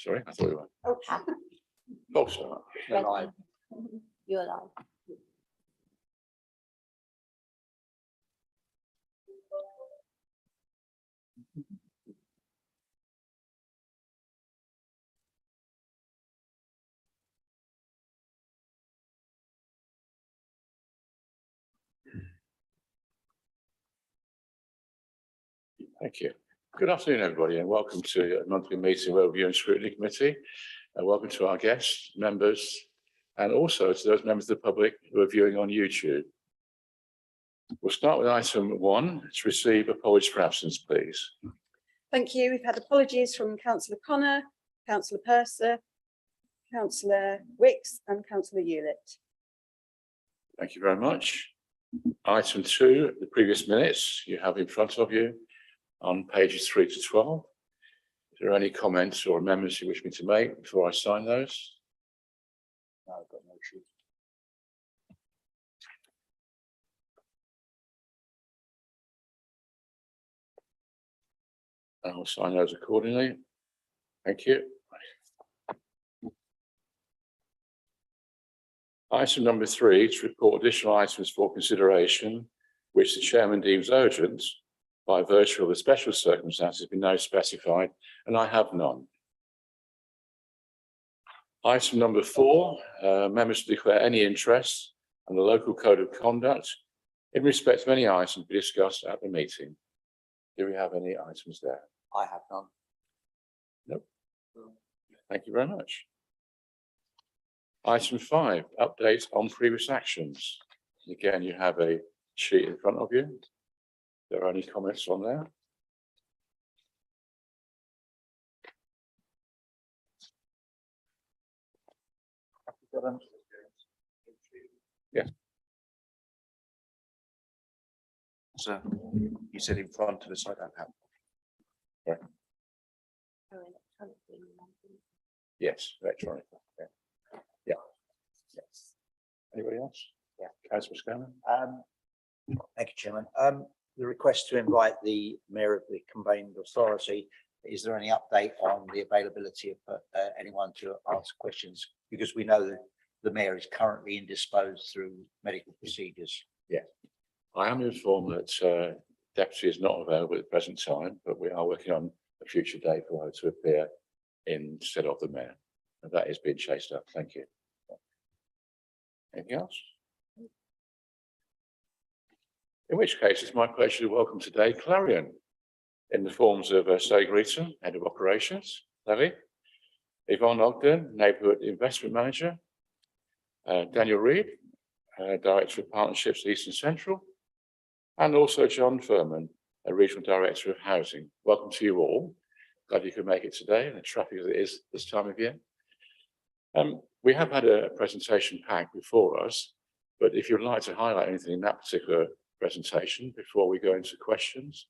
Sorry, I thought you were. Oh, False start. you're live. You're live. Thank you. Good afternoon, everybody, and welcome to a monthly meeting of Overview and Scrutiny Committee. And welcome to our guests, members, and also to those members of the public who are viewing on YouTube. We'll start with item 1, to receive apologies for absence, please. Thank you. We've had apologies from Councillor Connor, Councillor Purser, Councillor Wicks and Councillor Hewlett. Thank you very much. Item 2, the previous minutes you have in front of you on pages 3 to 12. Is there any comments or amendments you wish me to make before I sign those? No, I've got no issue. I'll sign those accordingly. Thank you. Item number 3, to report additional items for consideration, which the chairman deems urgent by virtue of the special circumstances being now specified, and I have none. Item number 4, members to declare any interest in the local code of conduct in respect of any item to be discussed at the meeting. Do we have any items there? I have none. Nope. Thank you very much. Item 5, updates on previous actions. Again, you have a sheet in front of you. Are there any comments on there? Yeah. So you said in front of us, I don't have. Right. Yes, electronic. Yeah. Yeah. Yes. Anybody else? Yeah. Councillor Scanlon? Thank you, Chairman. The request to invite the Mayor of the Combined Authority, is there any update on the availability of anyone to answer questions? Because we know that the Mayor is currently indisposed through medical procedures. Yeah. I am informed that Deputy is not available at the present time, but we are working on a future day for her to appear instead of the Mayor. And that is being chased up. Thank you. Anything else? In which case, it's my pleasure to welcome today Clarion in the forms of Sally Greeton, Head of Operations, Sally, Yvonne Ogden, Neighbourhood Investment Manager, Daniel Reid, Director of Partnerships East and Central, and also John Furman, a Regional Director of Housing. Welcome to you all. Glad you could make it today, and the traffic as it is this time of year. We have had a presentation pack before us, but if you'd like to highlight anything in that particular presentation before we go into questions.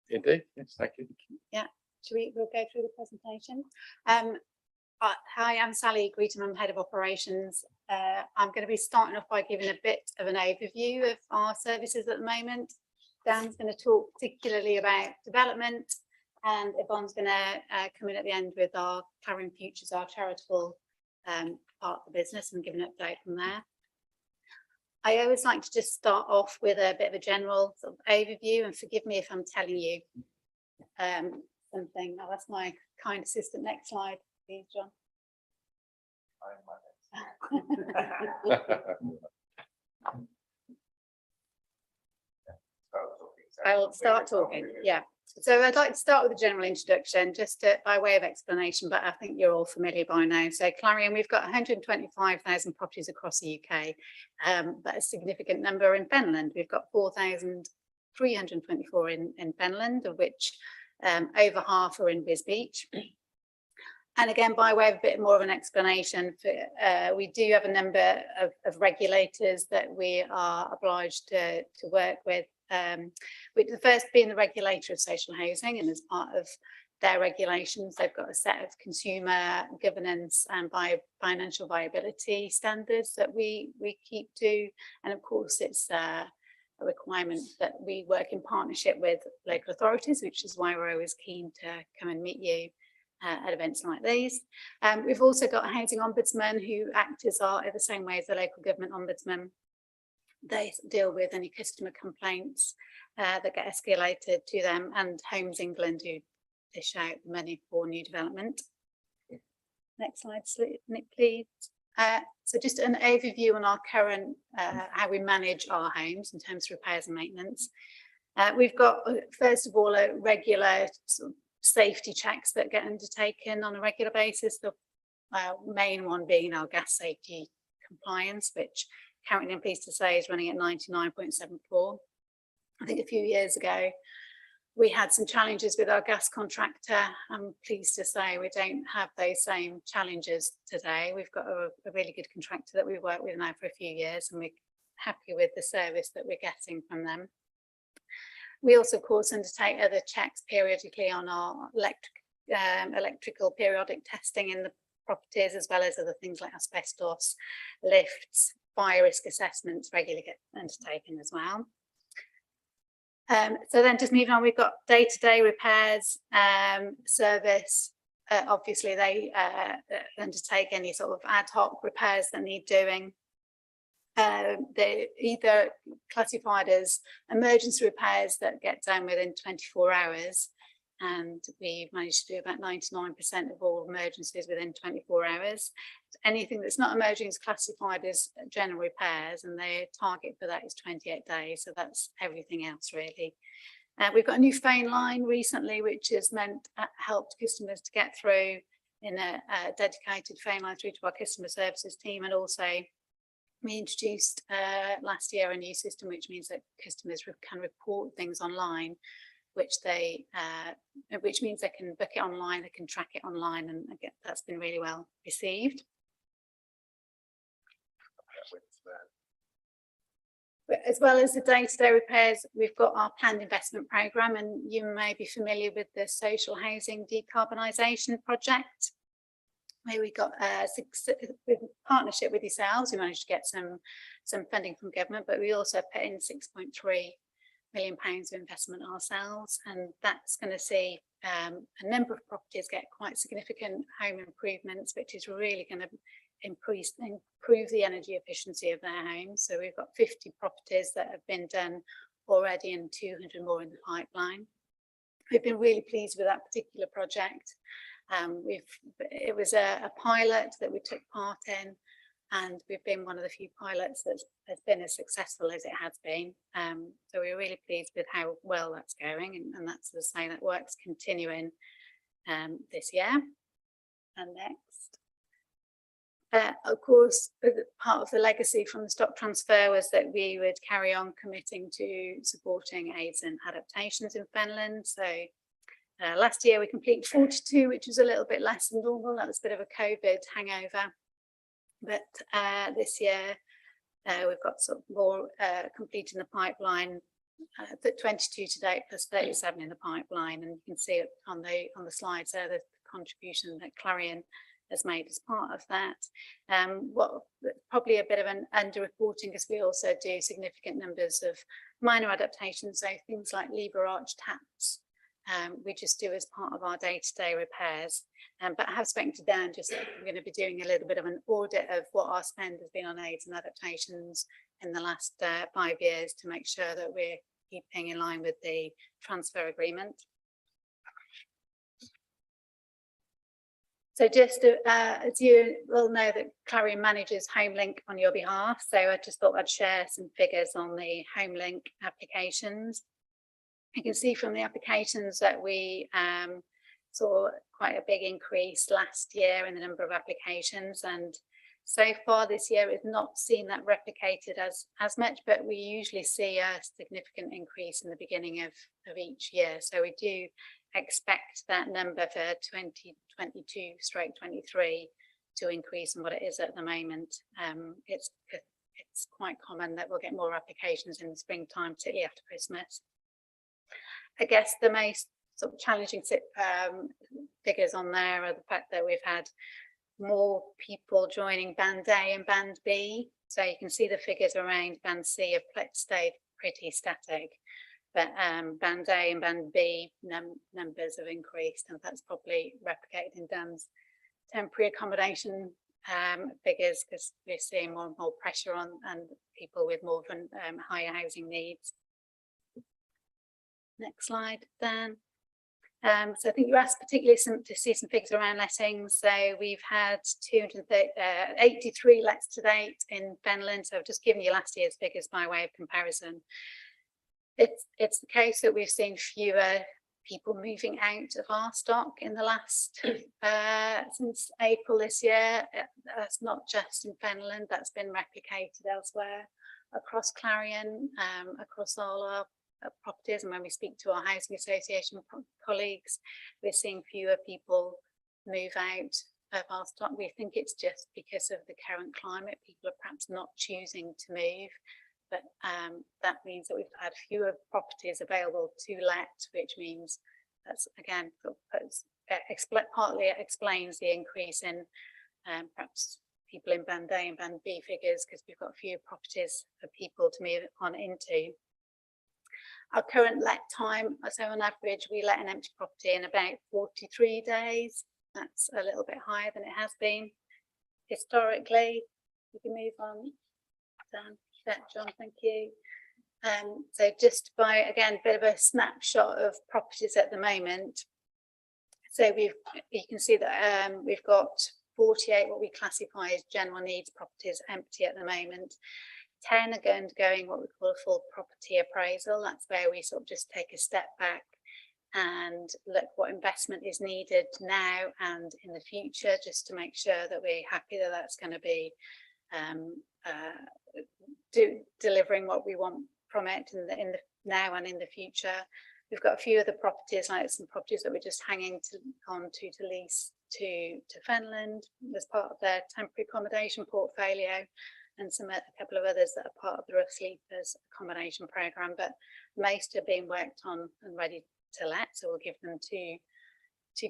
Indeed, yes, thank you. Yeah, we'll go through the presentation. Hi, I'm Sally Greeton, I'm Head of Operations. I'm going to be starting off by giving a bit of an overview of our services at the moment. Dan's going to talk particularly about development, and Yvonne's going to come in at the end with our Clarion Futures, our charitable part of the business, and give an update from there. I always like to just start off with a bit of a general sort of overview, and forgive me if I'm telling you something. Oh, that's my kind assistant. Next slide, please, John. I'll start talking. Yeah. So I'd like to start with a general introduction, just by way of explanation, but I think you're all familiar by now. So Clarion, we've got 125,000 properties across the UK, but a significant number in Fenland. We've got 4,324 in Fenland, of which over half are in Wisbech. And again, by way of a bit more of an explanation, we do have a number of regulators that we are obliged to work with. With the first being the regulator of social housing, and as part of their regulations, they've got a set of consumer governance and financial viability standards that we keep to, and of course it's a requirement that we work in partnership with local authorities, which is why we're always keen to come and meet you at events like these. We've also got a housing ombudsman who act as the same way as the local government ombudsman. They deal with any customer complaints that get escalated to them, and Homes England, who dish out money for new development. Next slide, Nick, please. So just an overview on our current, how we manage our homes in terms of repairs and maintenance. We've got, first of all, a regular sort of safety checks that get undertaken on a regular basis. The main one being our gas safety compliance, which currently I'm pleased to say is running at 99.74. I think a few years ago, we had some challenges with our gas contractor. I'm pleased to say we don't have those same challenges today. We've got a really good contractor that we've worked with now for a few years, and we're happy with the service that we're getting from them. We also, of course, undertake other checks periodically on our electrical periodic testing in the properties, as well as other things like asbestos, lifts, fire risk assessments regularly get undertaken as well. So then just moving on, we've got day-to-day repairs, service. Obviously, they undertake any sort of ad hoc repairs that need doing. They're either classified as emergency repairs that get done within 24 hours. And we've managed to do about 99% of all emergencies within 24 hours. Anything that's not emergency is classified as general repairs, and their target for that is 28 days. So that's everything else really. We've got a new phone line recently, which has helped customers to get through in a dedicated phone line through to our customer services team. And also we introduced last year a new system, which means that customers can report things online, which means they can book it online, they can track it online, and again, that's been really well received. But as well as the day-to-day repairs, we've got our planned investment programme, and you may be familiar with the social housing decarbonisation project, where we got with partnership with yourselves. We managed to get some funding from government, but we also put in £6.3 million of investment ourselves, and that's going to see a number of properties get quite significant home improvements, which is really going to improve the energy efficiency of their homes. So we've got 50 properties that have been done already and 200 more in the pipeline. We've been really pleased with that particular project. It was a pilot that we took part in, and we've been one of the few pilots that has been as successful as it has been. So we're really pleased with how well that's going, and that's the same, that work's continuing this year and next. Of course, part of the legacy from the stock transfer was that we would carry on committing to supporting aids and adaptations in Fenland. So last year we completed 42, which was a little bit less than normal. That was a bit of a COVID hangover. But this year we've got sort of more complete in the pipeline, 22 to date plus 37 in the pipeline, and you can see it on the slides there, the contribution that Clarion has made as part of that. Probably a bit of an under-reporting, because we also do significant numbers of minor adaptations, so things like lever arch taps. We just do as part of our day-to-day repairs. But I have spoken to Dan, just that we're going to be doing a little bit of an audit of what our spend has been on aids and adaptations in the last 5 years, to make sure that we're keeping in line with the transfer agreement. So just as you will know, that Clarion manages HomeLink on your behalf. So I just thought I'd share some figures on the HomeLink applications. You can see from the applications that we saw quite a big increase last year in the number of applications, and so far this year it's not seen that replicated as much, but we usually see a significant increase in the beginning of each year. So we do expect that number for 2022/23 to increase from what it is at the moment. It's quite common that we'll get more applications in the springtime, particularly after Christmas. I guess the most sort of challenging figures on there are the fact that we've had more people joining Band A and Band B. So you can see the figures around Band C have stayed pretty static. But band A and band B numbers have increased, and that's probably replicated in Dan's temporary accommodation figures, because we're seeing more and more pressure on and people with more higher housing needs. Next slide, Dan. So I think you asked particularly to see some figures around lettings. So we've had 283 lets to date in Fenland. So I've just given you last year's figures by way of comparison. It's the case that we've seen fewer people moving out of our stock in the last since April this year. That's not just in Fenland, that's been replicated elsewhere across Clarion, across all our properties. And when we speak to our housing association colleagues, we're seeing fewer people move out of our stock. We think it's just because of the current climate. People are perhaps not choosing to move, but that means that we've had fewer properties available to let, which means that's again partly explains the increase in perhaps people in band A and band B figures, because we've got fewer properties for people to move on into. Our current let time, so on average, we let an empty property in about 43 days. That's a little bit higher than it has been historically. We can move on. John, thank you. So just by, again, a bit of a snapshot of properties at the moment. So you can see that we've got 48 what we classify as general needs properties empty at the moment. 10 are going what we call a full property appraisal. That's where we sort of just take a step back and look what investment is needed now and in the future, just to make sure that we're happy that that's going to be delivering what we want from it in the now and in the future. We've got a few other properties, like some properties that we're just hanging on to lease to Fenland as part of their temporary accommodation portfolio, and a couple of others that are part of the Rough Sleepers accommodation programme, but most are being worked on and ready to let, so we'll give them to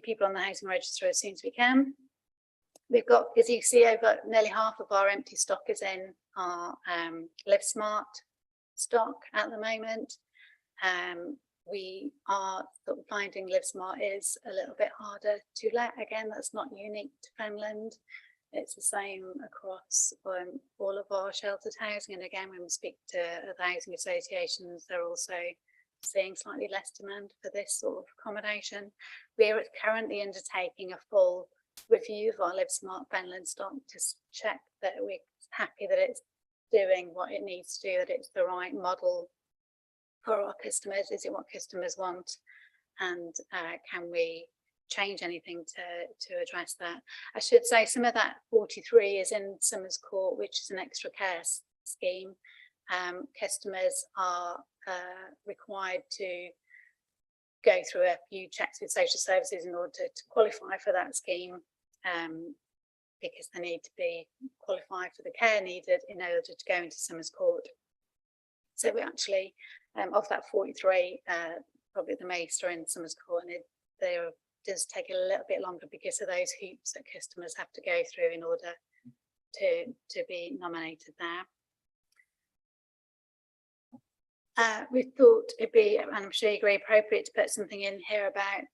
people on the housing register as soon as we can. We've got, as you see, over nearly half of our empty stock is in our Live Smart stock at the moment. We are sort of finding Live Smart is a little bit harder to let. Again, that's not unique to Fenland. It's the same across all of our sheltered housing. And again, when we speak to the housing associations, they're also seeing slightly less demand for this sort of accommodation. We're currently undertaking a full review of our Live Smart Fenland stock to check that we're happy that it's doing what it needs to do, that it's the right model for our customers. Is it what customers want? And can we change anything to address that? I should say some of that 43 is in Summers Court, which is an extra care scheme. Customers are required to go through a few checks with social services in order to qualify for that scheme, because they need to be qualified for the care needed in order to go into Summers Court. So we actually, of that 43, probably the most are in Summers Court, and they does take a little bit longer because of those hoops that customers have to go through in order to be nominated there. We thought it'd be, and I'm sure you agree, appropriate to put something in here about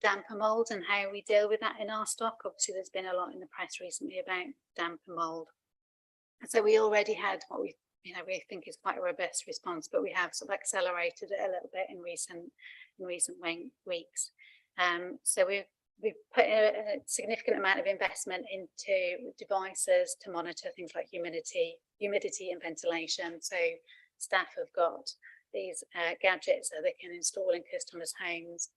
damp and mould and how we deal with that in our stock. Obviously, there's been a lot in the press recently about damp and mould. And so we already had what we think is quite a robust response, but we have sort of accelerated it a little bit in recent weeks. So we've put a significant amount of investment into devices to monitor things like humidity and ventilation. So staff have got these gadgets that they can install in customers' homes.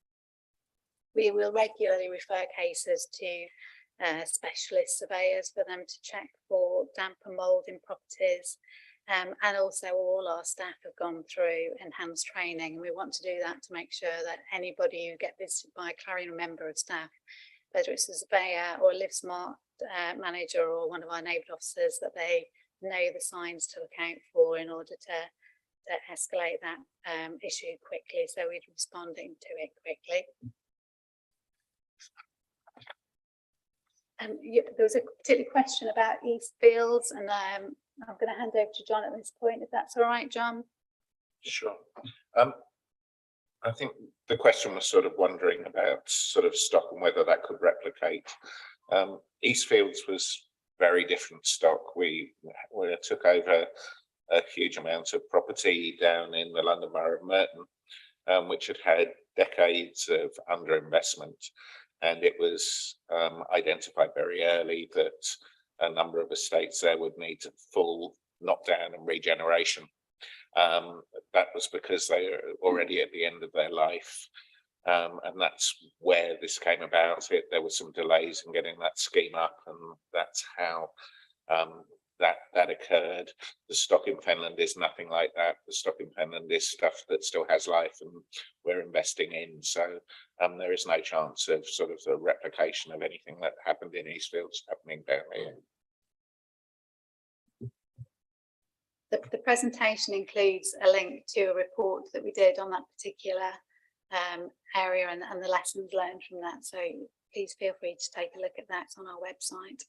We will regularly refer cases to specialist surveyors for them to check for damp and mould in properties. And also all our staff have gone through enhanced training, and we want to do that to make sure that anybody who gets visited by a Clarion member of staff, whether it's a surveyor or a Live Smart manager or one of our neighbourhood officers, that they know the signs to look out for in order to escalate that issue quickly, so we're responding to it quickly. There was a particular question about East Fields, and I'm going to hand over to John at this point, if that's all right, John. Sure. I think the question was sort of wondering about sort of stock and whether that could replicate. Eastfields was very different stock. We took over a huge amount of property down in the London Borough of Merton, which had had decades of underinvestment, and it was identified very early that a number of estates there would need full knockdown and regeneration. That was because they are already at the end of their life, and that's where this came about. There were some delays in getting that scheme up, and that's how that occurred. The stock in Fenland is nothing like that. The stock in Fenland is stuff that still has life, and we're investing in. So there is no chance of sort of the replication of anything that happened in Eastfields happening down here. The presentation includes a link to a report that we did on that particular area and the lessons learned from that. So please feel free to take a look at that. It's on our website.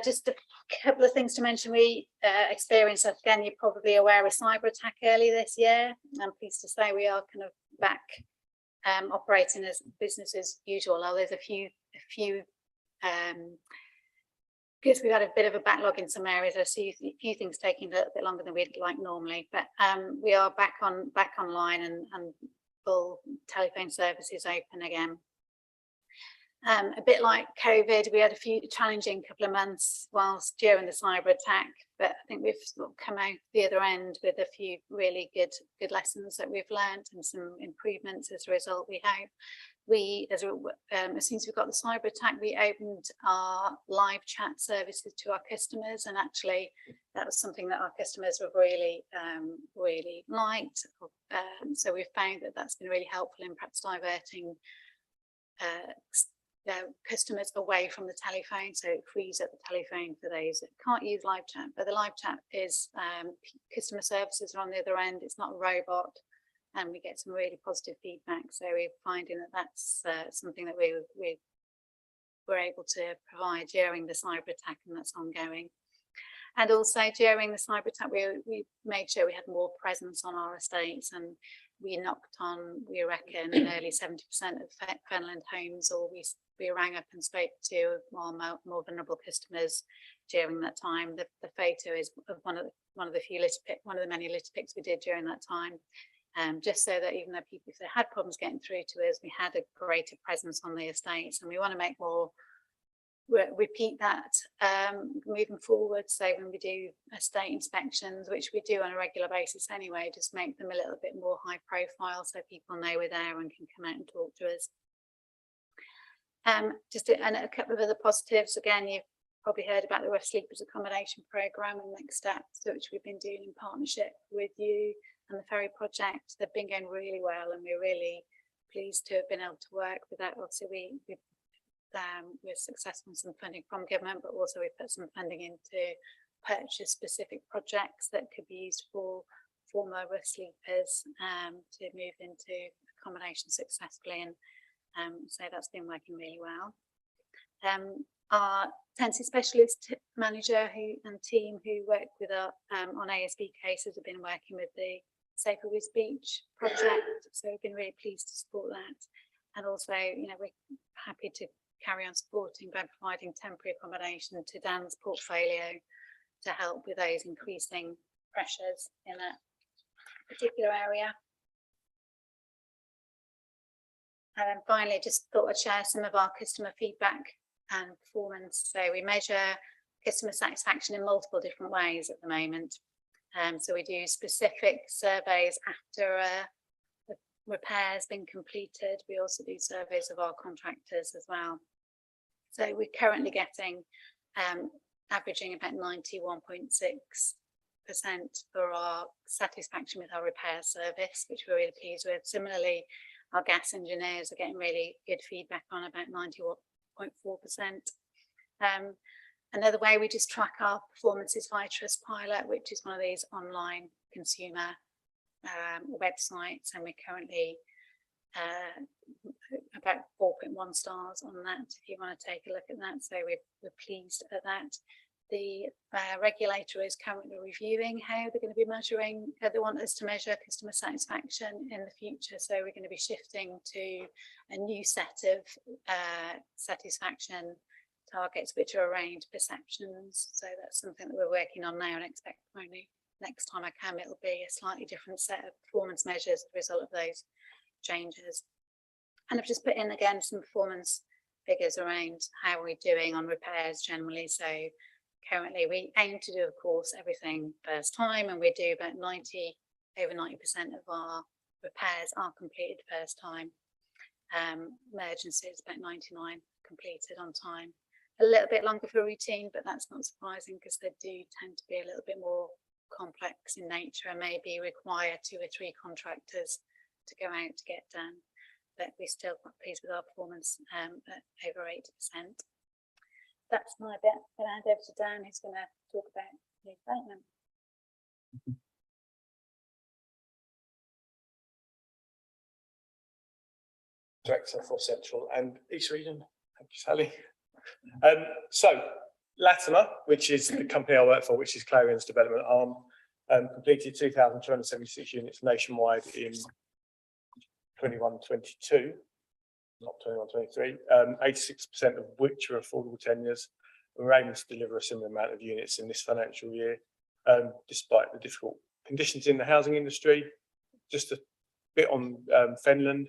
Just a couple of things to mention. We experienced, again, you're probably aware, a cyber attack early this year. I'm pleased to say we are kind of back operating as business as usual. There's a few because we've had a bit of a backlog in some areas. I see a few things taking a little bit longer than we'd like normally, but we are back online and full telephone services open again. A bit like COVID, we had a few challenging couple of months whilst during the cyber attack, but I think we've sort of come out the other end with a few really good lessons that we've learned and some improvements as a result. We hope as soon as we got the cyber attack, we opened our live chat services to our customers, and actually that was something that our customers have really liked. So we've found that that's been really helpful in perhaps diverting customers away from the telephone, so it frees up the telephone for those that can't use live chat. But the live chat is customer services are on the other end. It's not a robot, and we get some really positive feedback. So we're finding that that's something that we were able to provide during the cyber attack, and that's ongoing. And also during the cyber attack, we made sure we had more presence on our estates, and we knocked on, we reckon, nearly 70% of Fenland homes, or we rang up and spoke to our more vulnerable customers during that time. The photo is of one of the many litter picks we did during that time, just so that even though people, if they had problems getting through to us, we had a greater presence on the estates, and we want to make more. Repeat that moving forward. So when we do estate inspections, which we do on a regular basis anyway, just make them a little bit more high profile so people know we're there and can come out and talk to us. And a couple of other positives. Again, you've probably heard about the Rough Sleepers Accommodation Programme and Next Steps, which we've been doing in partnership with you and the Ferry Project. They've been going really well, and we're really pleased to have been able to work with that. Obviously, we're successful in some funding from government, but also we put some funding into purchase specific projects that could be used for former rough sleepers to move into accommodation successfully, and so that's been working really well. Our tenancy specialist manager and team who work with our on ASB cases have been working with the Safer Wiz Beach project, so we've been really pleased to support that. And also, we're happy to carry on supporting by providing temporary accommodation to Dan's portfolio to help with those increasing pressures in that particular area. And then finally, just thought I'd share some of our customer feedback and performance. So we measure customer satisfaction in multiple different ways at the moment. So we do specific surveys after the repair has been completed. We also do surveys of our contractors as well. So we're currently getting averaging about 91.6% for our satisfaction with our repair service, which we're really pleased with. Similarly, our gas engineers are getting really good feedback on about 91.4%. Another way we just track our performance is via Trustpilot, which is one of these online consumer websites, and we're currently about 4.1 stars on that, if you want to take a look at that. So we're pleased at that. the regulator is currently reviewing how they're going to be measuring, they want us to measure customer satisfaction in the future. So we're going to be shifting to a new set of satisfaction targets, which are around perceptions. So that's something that we're working on now, and expect only next time I come, it'll be a slightly different set of performance measures as a result of those changes. And I've just put in again some performance figures around how we're doing on repairs generally. So currently we aim to do, of course, everything first time, and we do about over 90% of our repairs are completed first time. Emergencies, about 99 completed on time. A little bit longer for routine, but that's not surprising because they do tend to be a little bit more complex in nature and maybe require 2 or 3 contractors to go out to get done. But we're still quite pleased with our performance at over 80%. That's my bit. I'm going to hand over to Dan, who's going to talk about new development. Director for Central and East Region. Thank you, Sally. So Latimer, which is the company I work for, which is Clarion's development arm, completed 2,276 units nationwide in 21-22, not 21-23, 86% of which are affordable tenures. We're aiming to deliver a similar amount of units in this financial year, despite the difficult conditions in the housing industry. Just a bit on Fenland.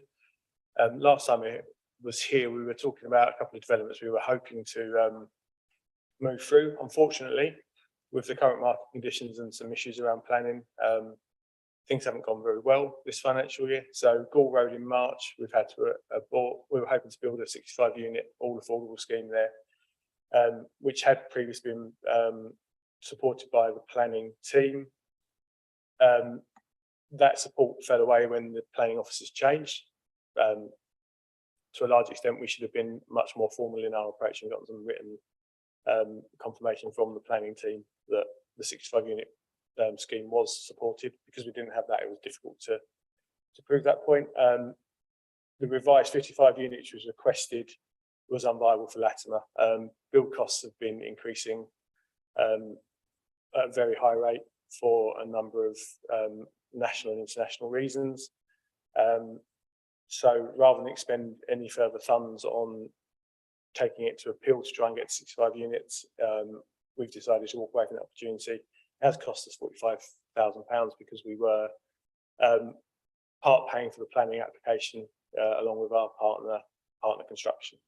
Last time it was here, we were talking about a couple of developments we were hoping to move through. Unfortunately, with the current market conditions and some issues around planning, things haven't gone very well this financial year. So Gore Road in March, we've had to abort. We were hoping to build a 65 unit all affordable scheme there, which had previously been supported by the planning team. That support fell away when the planning officers changed. To a large extent, we should have been much more formal in our approach and got some written confirmation from the planning team that the 65 unit scheme was supported. Because we didn't have that, it was difficult to prove that point. The revised 55 units was requested was unviable for Latimer. Build costs have been increasing at a very high rate for a number of national and international reasons. So rather than expend any further funds on taking it to appeal to try and get 65 units, we've decided to walk away from that opportunity. It has cost us £45,000 because we were part paying for the planning application along with our partner construction.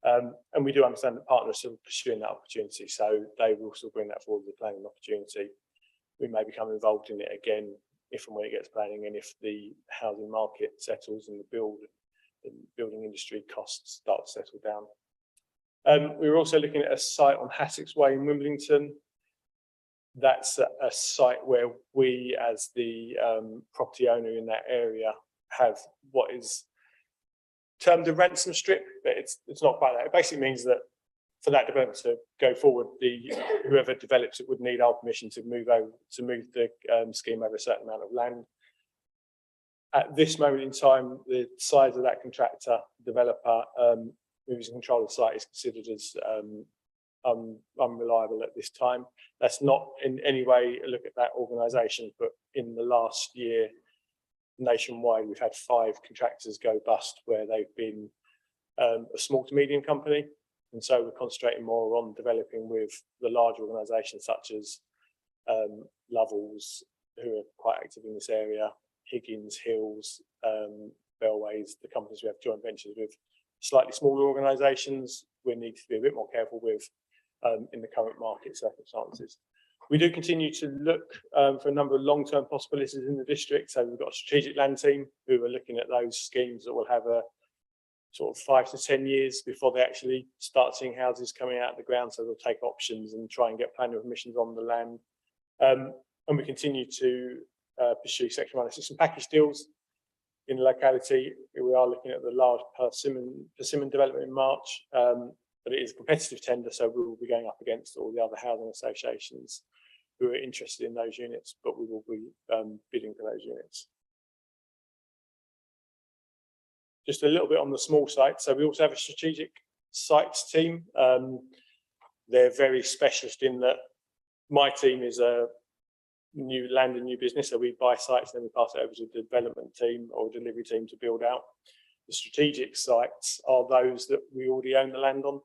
And we do understand that partners are still pursuing that opportunity, so they will still bring that forward as a planning opportunity. We may become involved in it again if and when it gets planning, and if the housing market settles and the building industry costs start to settle down. We were also looking at a site on Hassocks Way in Wimbledon. That's a site where we, as the property owner in that area, have what is termed a ransom strip, but it's not quite that. It basically means that for that development to go forward, whoever develops it would need our permission to move the scheme over a certain amount of land. At this moment in time, the size of that contractor developer who's in control of the site is considered as unreliable at this time. That's not in any way a look at that organisation, but in the last year, nationwide, we've had 5 contractors go bust where they've been a small to medium company. And so we're concentrating more on developing with the large organisations such as Lovells, who are quite active in this area, Higgins, Hills, Bellways, the companies we have joint ventures with. Slightly smaller organisations we need to be a bit more careful with in the current market circumstances. We do continue to look for a number of long-term possibilities in the district. So we've got a strategic land team who are looking at those schemes that will have a sort of 5 to 10 years before they actually start seeing houses coming out of the ground. So they'll take options and try and get planning permissions on the land. And we continue to pursue Section 106 and package deals in the locality. We are looking at the large Persimmon development in March, but it is a competitive tender, so we will be going up against all the other housing associations who are interested in those units, but we will be bidding for those units. Just a little bit on the small sites. So we also have a strategic sites team. they're very specialist in that my team is a new land and new business. So we buy sites, then we pass it over to the development team or delivery team to build out. The strategic sites are those that we already own the land on.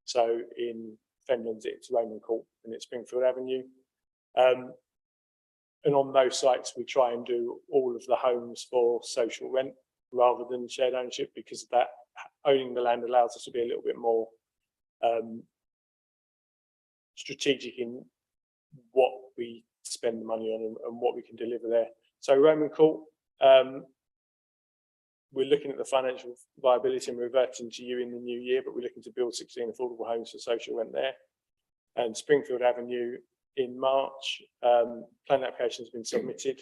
So in Fenland, it's Roman Court and it's Springfield Avenue. And on those sites, we try and do all of the homes for social rent rather than shared ownership, because that owning the land allows us to be a little bit more strategic in what we spend the money on and what we can deliver there. So Roman Court, we're looking at the financial viability and reverting to you in the new year, but we're looking to build 16 affordable homes for social rent there. And Springfield Avenue in March, planning application has been submitted.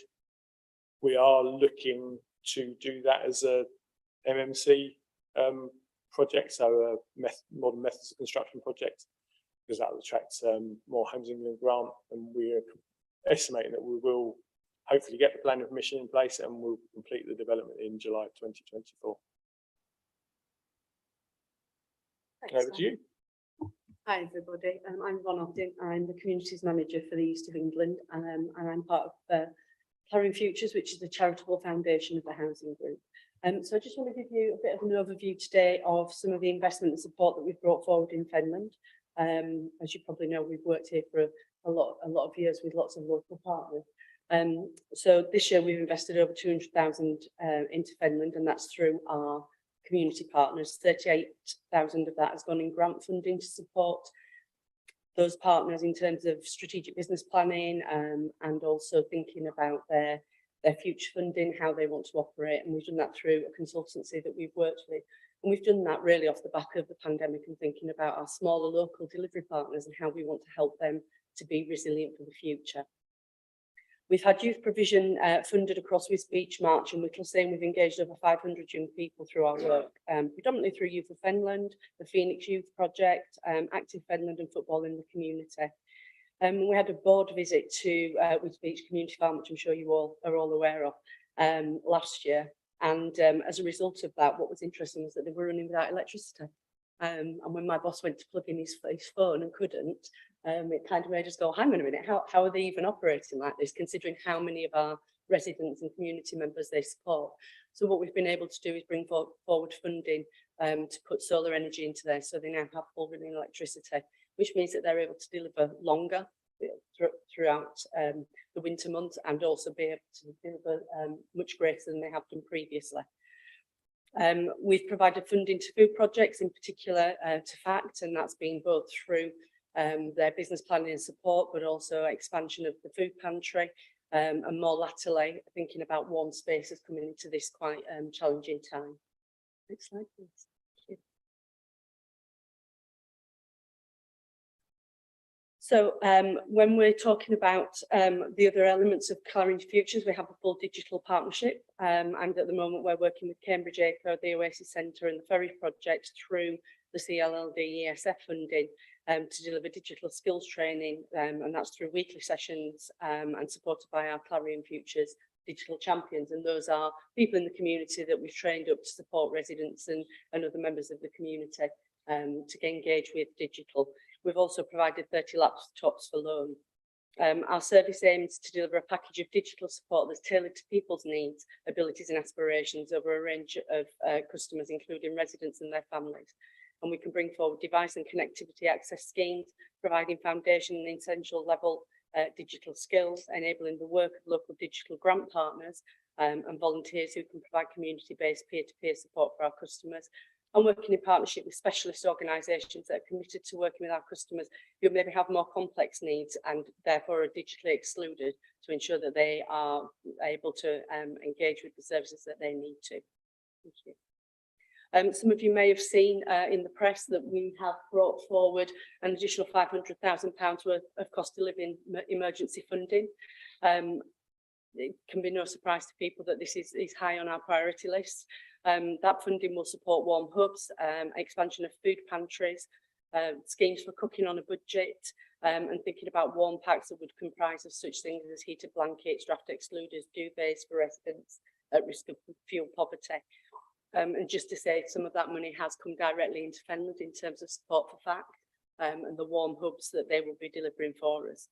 We are looking to do that as a MMC project, so a modern methods of construction project, because that will attract more Homes England grant, and we're estimating that we will hopefully get the planning permission in place and we'll complete the development in July 2024. Thanks, Over to you. Hi everybody, I'm Ron Ogden. I'm the Communities Manager for the East of England, and I'm part of Clarion Futures, which is the charitable foundation of the housing group. So I just want to give you a bit of an overview today of some of the investment and support that we've brought forward in Fenland. As you probably know, we've worked here for a lot of years with lots of local partners. So this year we've invested over 200,000 into Fenland, and that's through our community partners. 38,000 of that has gone in grant funding to support those partners in terms of strategic business planning, and also thinking about their future funding, how they want to operate. And we've done that through a consultancy that we've worked with. And we've done that really off the back of the pandemic and thinking about our smaller local delivery partners and how we want to help them to be resilient for the future. We've had youth provision funded across West Beach, March and Whittlesea, and we've engaged over 500 young people through our work, predominantly through Youth of Fenland, the Phoenix Youth Project, Active Fenland and Football in the Community. We had a board visit to West Beach Community Farm, which I'm sure you all are aware of, last year. And as a result of that, what was interesting was that they were running without electricity. And when my boss went to plug in his phone and couldn't, it kind of made us go, hang on a minute, how are they even operating like this, considering how many of our residents and community members they support? So what we've been able to do is bring forward funding to put solar energy into there, so they now have full running electricity, which means that they're able to deliver longer throughout the winter months, and also be able to deliver much greater than they have done previously. We've provided funding to food projects, in particular to FACT, and that's been both through their business planning and support, but also expansion of the food pantry, and more latterly thinking about warm spaces coming into this quite challenging time. Next slide, please. Thank you. So when we're talking about the other elements of Clarion Futures, we have a full digital partnership, and at the moment we're working with Cambridge Acre, the Oasis Centre and the Ferry Project through the CLLD ESF funding to deliver digital skills training, and that's through weekly sessions and supported by our Clarion Futures digital champions. And those are people in the community that we've trained up to support residents and other members of the community to engage with digital. We've also provided 30 laptops for loan. Our service aims to deliver a package of digital support that's tailored to people's needs, abilities and aspirations over a range of customers, including residents and their families. And we can bring forward device and connectivity access schemes, providing foundation and essential level digital skills, enabling the work of local digital grant partners and volunteers who can provide community-based peer-to-peer support for our customers, and working in partnership with specialist organisations that are committed to working with our customers who maybe have more complex needs and therefore are digitally excluded, to ensure that they are able to engage with the services that they need to. Thank you. Some of you may have seen in the press that we have brought forward an additional £500,000 worth of cost of living emergency funding. It can be no surprise to people that this is high on our priority list. That funding will support warm hubs, expansion of food pantries, schemes for cooking on a budget, and thinking about warm packs that would comprise of such things as heated blankets, draft excluders, duvets for residents at risk of fuel poverty. And just to say, some of that money has come directly into Fenland in terms of support for FACT. and the warm hubs that they will be delivering for us.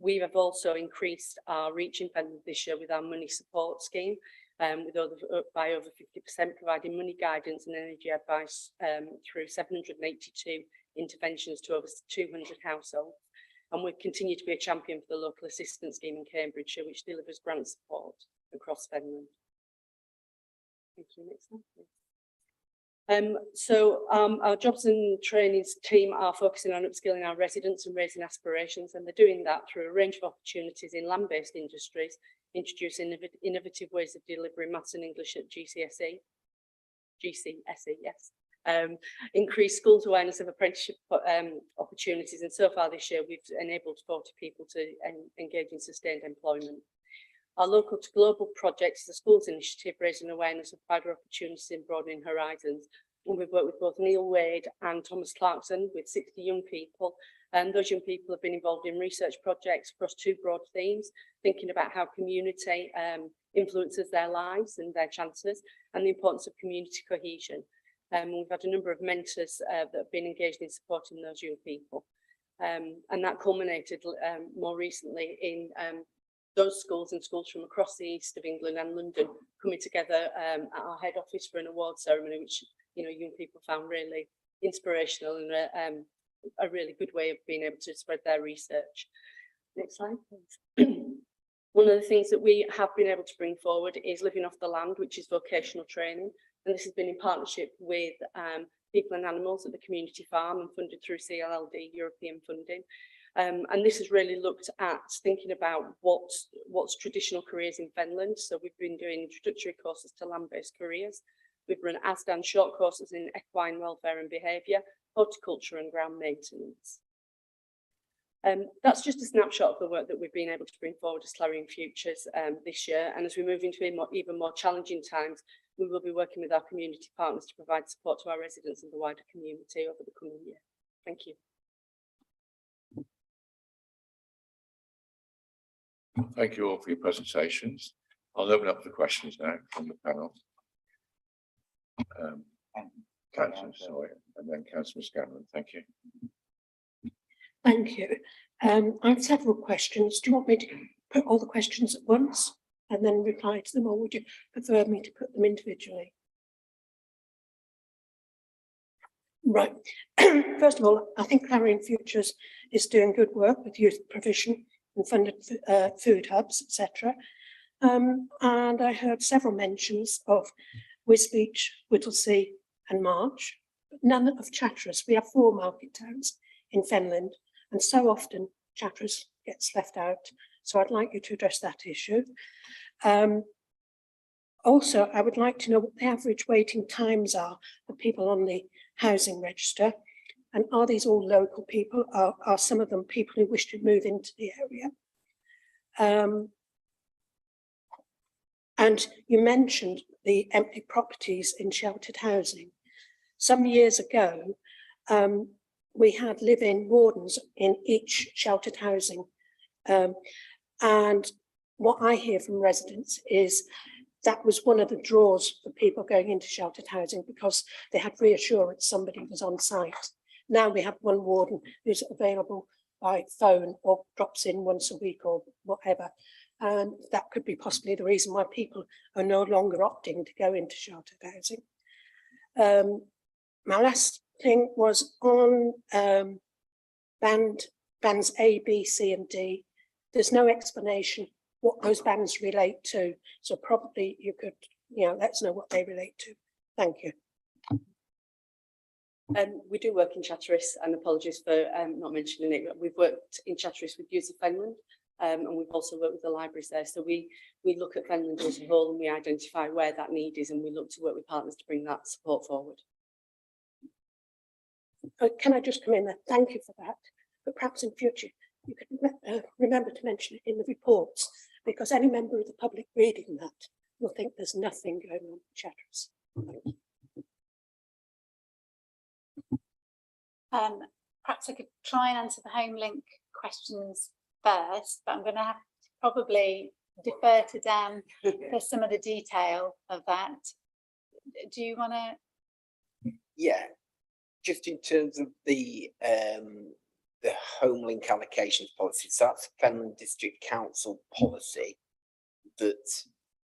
We have also increased our reach in Fenland this year with our money support scheme, by over 50%, providing money guidance and energy advice through 782 interventions to over 200 households. And we continue to be a champion for the local assistance scheme in Cambridgeshire, which delivers grant support across Fenland. Thank you. Next slide, please. Our jobs and trainings team are focusing on upskilling our residents and raising aspirations, and they're doing that through a range of opportunities in land-based industries, introducing innovative ways of delivering maths and English at GCSE, yes. Increased schools awareness of apprenticeship opportunities, and so far this year we've enabled 40 people to engage in sustained employment. Our local to global project is a schools initiative raising awareness of wider opportunities in broadening horizons. And we've worked with both Neil Wade and Thomas Clarkson with 60 young people. And those young people have been involved in research projects across 2 broad themes, thinking about how community influences their lives and their chances, and the importance of community cohesion. We've had a number of mentors that have been engaged in supporting those young people. And that culminated more recently in those schools and schools from across the east of England and London coming together at our head office for an award ceremony, which young people found really inspirational and a really good way of being able to spread their research. Next slide, please. One of the things that we have been able to bring forward is living off the land, which is vocational training, and this has been in partnership with People and Animals at the Community Farm and funded through CLLD European funding. And this has really looked at thinking about what's traditional careers in Fenland. So we've been doing introductory courses to land-based careers. We've run ASDAN short courses in equine welfare and behaviour, horticulture and ground maintenance. That's just a snapshot of the work that we've been able to bring forward as Clarion Futures this year. And as we move into even more challenging times, we will be working with our community partners to provide support to our residents and the wider community over the coming year. Thank you. Thank you all for your presentations. I'll open up the questions now from the panel. Councillor Sawyer and then Councillor Scanlon. Thank you. Thank you. I have several questions. Do you want me to put all the questions at once and then reply to them, or would you prefer me to put them individually? Right. First of all, I think Clarion Futures is doing good work with youth provision and funded food hubs, etc. And I heard several mentions of Wisbech, Whittlesea and March, but none of Chatteris. We have 4 market towns in Fenland, and so often Chatteris gets left out. So I'd like you to address that issue. Also, I would like to know what the average waiting times are for people on the housing register. And are these all local people? Are some of them people who wish to move into the area? And you mentioned the empty properties in sheltered housing. Some years ago, we had live-in wardens in each sheltered housing. And what I hear from residents is that was one of the draws for people going into sheltered housing, because they had reassurance somebody was on site. Now we have one warden who's available by phone or drops in once a week or whatever. And that could be possibly the reason why people are no longer opting to go into sheltered housing. My last thing was on bands A, B, C and D. There's no explanation what those bands relate to. So probably you could, let us know what they relate to. Thank you. We do work in Chatteris, and apologies for not mentioning it, but we've worked in Chatteris with Youth of Fenland, and we've also worked with the libraries there. So we look at Fenland as a whole and we identify where that need is, and we look to work with partners to bring that support forward. Can I just come in there? Thank you for that. But perhaps in future, you could remember to mention it in the reports, because any member of the public reading that will think there's nothing going on in Chatteris. Perhaps I could try and answer the home link questions first, but I'm going to have to probably defer to Dan for some of the detail of that. Do you want to? Yeah. just in terms of the home link allocations policy, so that's Fenland District Council policy that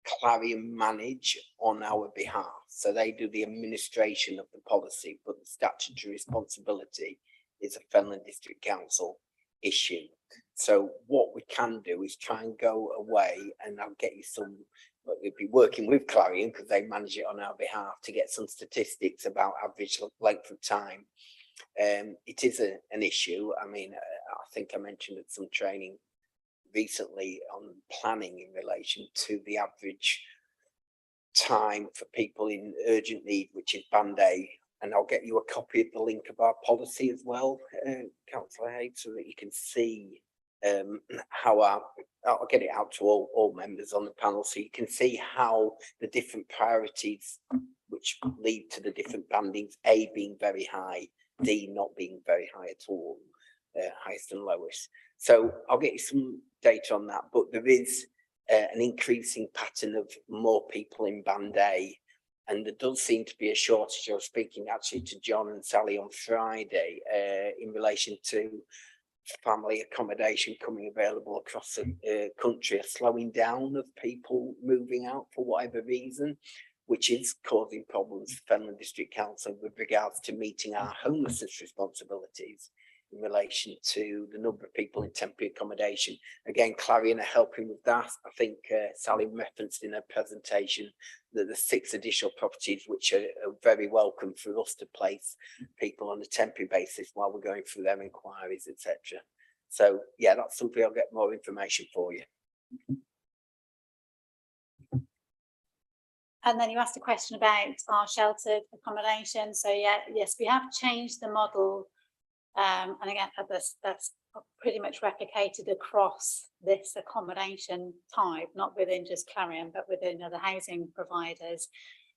Clarion manage on our behalf. So they do the administration of the policy, but the statutory responsibility is a Fenland District Council issue. So what we can do is try and go away, and I'll get you some, but we'll be working with Clarion because they manage it on our behalf, to get some statistics about average length of time. It is an issue. I mean, I think I mentioned at some training recently on planning in relation to the average time for people in urgent need, which is band A. And I'll get you a copy of the link of our policy as well, Councillor Haig, so that you can see how I'll get it out to all members on the panel, so you can see how the different priorities which lead to the different bandings, A being very high, D not being very high at all, highest and lowest. So I'll get you some data on that, but there is an increasing pattern of more people in band A, and there does seem to be a shortage. I was speaking actually to John and Sally on Friday in relation to family accommodation coming available across the country, a slowing down of people moving out for whatever reason, which is causing problems for Fenland District Council with regards to meeting our homelessness responsibilities in relation to the number of people in temporary accommodation. Again, Clarion are helping with that. I think Sally referenced in her presentation that the 6 additional properties which are very welcome for us to place people on a temporary basis while we're going through their inquiries, etc. So yeah, that's something I'll get more information for you. And then you asked a question about our sheltered accommodation. So yeah, yes, we have changed the model. And again, that's pretty much replicated across this accommodation type, not within just Clarion, but within other housing providers.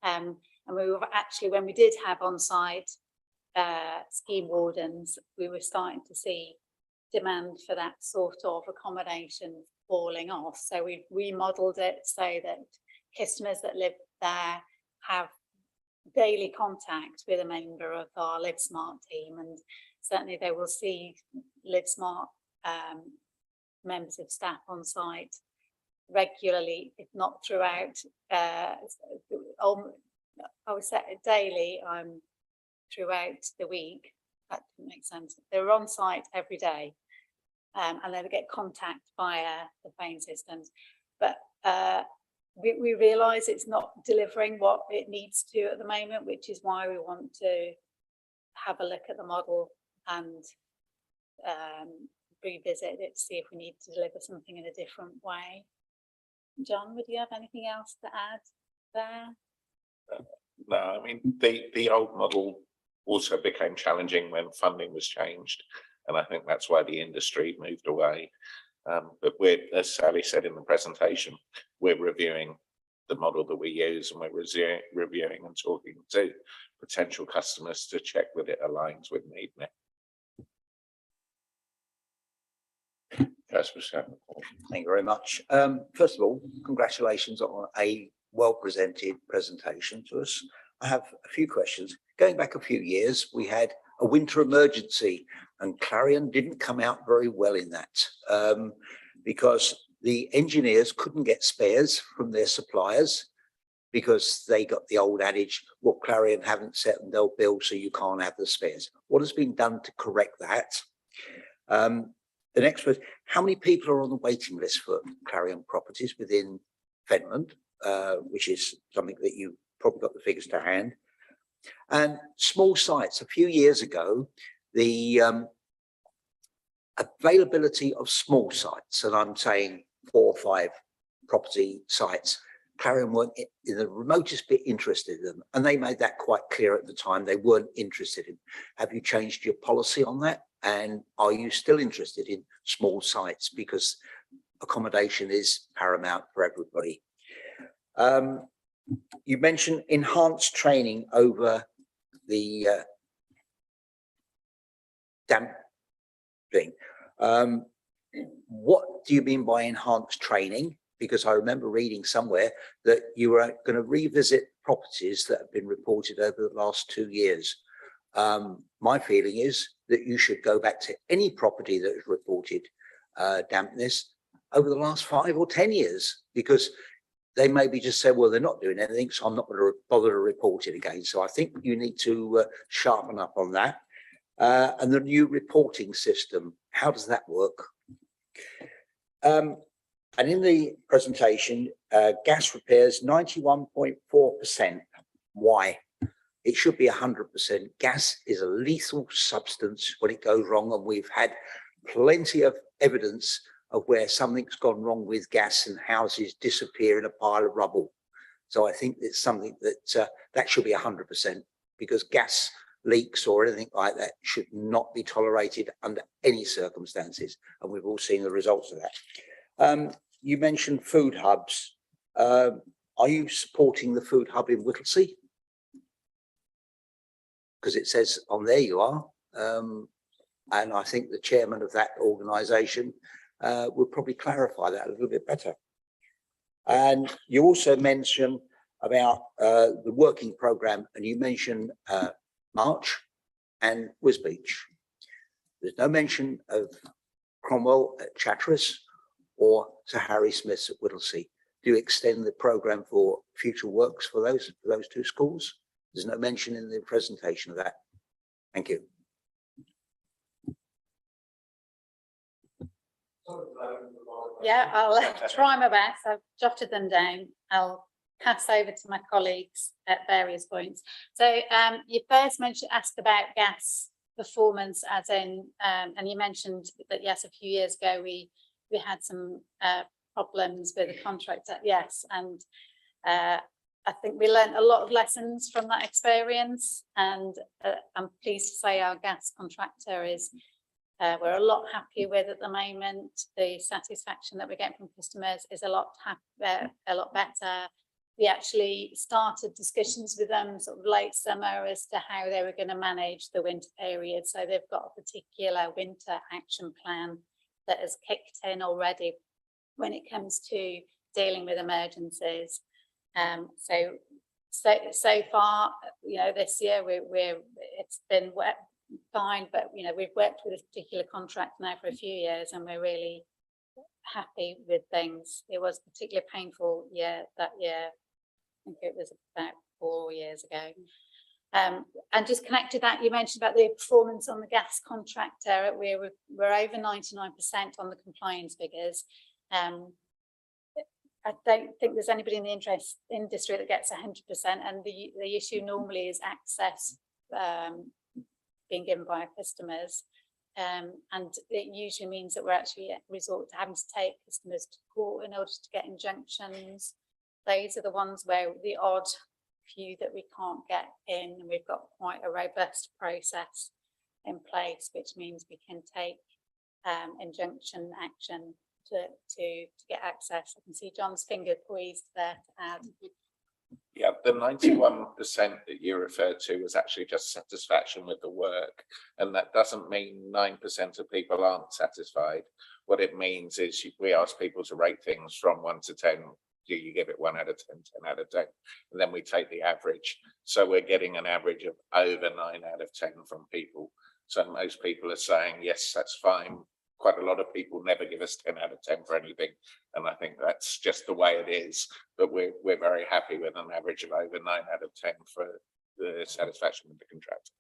And we were actually, when we did have on-site scheme wardens, we were starting to see demand for that sort of accommodation falling off. So we remodeled it so that customers that live there have daily contact with a member of our Live Smart team, and certainly they will see Live Smart members of staff on site regularly, if not throughout. I would say daily, throughout the week. That didn't make sense. They're on site every day, and they get contact via the phone systems. But we realise it's not delivering what it needs to at the moment, which is why we want to have a look at the model and revisit it to see if we need to deliver something in a different way. John, would you have anything else to add there? No, I mean, the old model also became challenging when funding was changed, and I think that's why the industry moved away. But we're, as Sally said in the presentation, we're reviewing the model that we use, and we're reviewing and talking to potential customers to check that it aligns with need. Thank you very much. First of all, congratulations on a well-presented presentation to us. I have a few questions. Going back a few years, we had a winter emergency, and Clarion didn't come out very well in that because the engineers couldn't get spares from their suppliers because they got the old adage, well, Clarion haven't set and they'll build, so you can't have the spares. What has been done to correct that? The next was, how many people are on the waiting list for Clarion properties within Fenland, which is something that you probably got the figures to hand. And small sites, a few years ago, the availability of small sites, and I'm saying 4 or 5 property sites, Clarion weren't in the remotest bit interested in them, and they made that quite clear at the time. They weren't interested in. Have you changed your policy on that? And are you still interested in small sites, because accommodation is paramount for everybody? You mentioned enhanced training over the damp thing. What do you mean by enhanced training? Because I remember reading somewhere that you were going to revisit properties that have been reported over the last 2 years. My feeling is that you should go back to any property that has reported dampness over the last 5 or 10 years, because they maybe just say, well, they're not doing anything, so I'm not going to bother to report it again. So I think you need to sharpen up on that. And the new reporting system, how does that work? And in the presentation, gas repairs, 91.4%. Why? It should be 100%. Gas is a lethal substance when it goes wrong, and we've had plenty of evidence of where something's gone wrong with gas and houses disappear in a pile of rubble. So I think it's something that that should be 100%, because gas leaks or anything like that should not be tolerated under any circumstances. And we've all seen the results of that. You mentioned food hubs. Are you supporting the food hub in Whittlesea? Because it says on there you are. And I think the chairman of that organisation would probably clarify that a little bit better. And you also mentioned about the working programme, and you mentioned March and Wisbeach. There's no mention of Cromwell at Chatteris or Sir Harry Smith's at Whittlesea. Do you extend the programme for future works for those two schools? There's no mention in the presentation of that. Thank you. Yeah, I'll try my best. I've jotted them down. I'll pass over to my colleagues at various points. So you first asked about gas performance, as in, and you mentioned that, yes, a few years ago we had some problems with the contractor. Yes, and I think we learned a lot of lessons from that experience, and I'm pleased to say our gas contractor is we're a lot happier with at the moment. The satisfaction that we're getting from customers is a lot better. We actually started discussions with them sort of late summer as to how they were going to manage the winter period. So they've got a particular winter action plan that has kicked in already when it comes to dealing with emergencies. So far, you know, this year it's been fine, but you know, we've worked with a particular contract now for a few years, and we're really happy with things. It was a particularly painful year that year. I think it was about 4 years ago. And just connected that, you mentioned about the performance on the gas contractor. We're over 99% on the compliance figures. I don't think there's anybody in the industry that gets 100%, and the issue normally is access being given by our customers, and it usually means that we're actually resort to having to take customers to court in order to get injunctions. Those are the ones where the odd few that we can't get in, and we've got quite a robust process in place, which means we can take injunction action to get access. I can see John's finger poised there to add. Yeah, the 91% that you referred to was actually just satisfaction with the work, and that doesn't mean 9% of people aren't satisfied. What it means is we ask people to rate things from 1 to 10. Do you give it 1 out of 10, 10 out of 10, and then we take the average. So we're getting an average of over 9 out of 10 from people. So most people are saying, yes, that's fine. Quite a lot of people never give us 10 out of 10 for anything, and I think that's just the way it is. But we're very happy with an average of over 9 out of 10 for the satisfaction with the contract.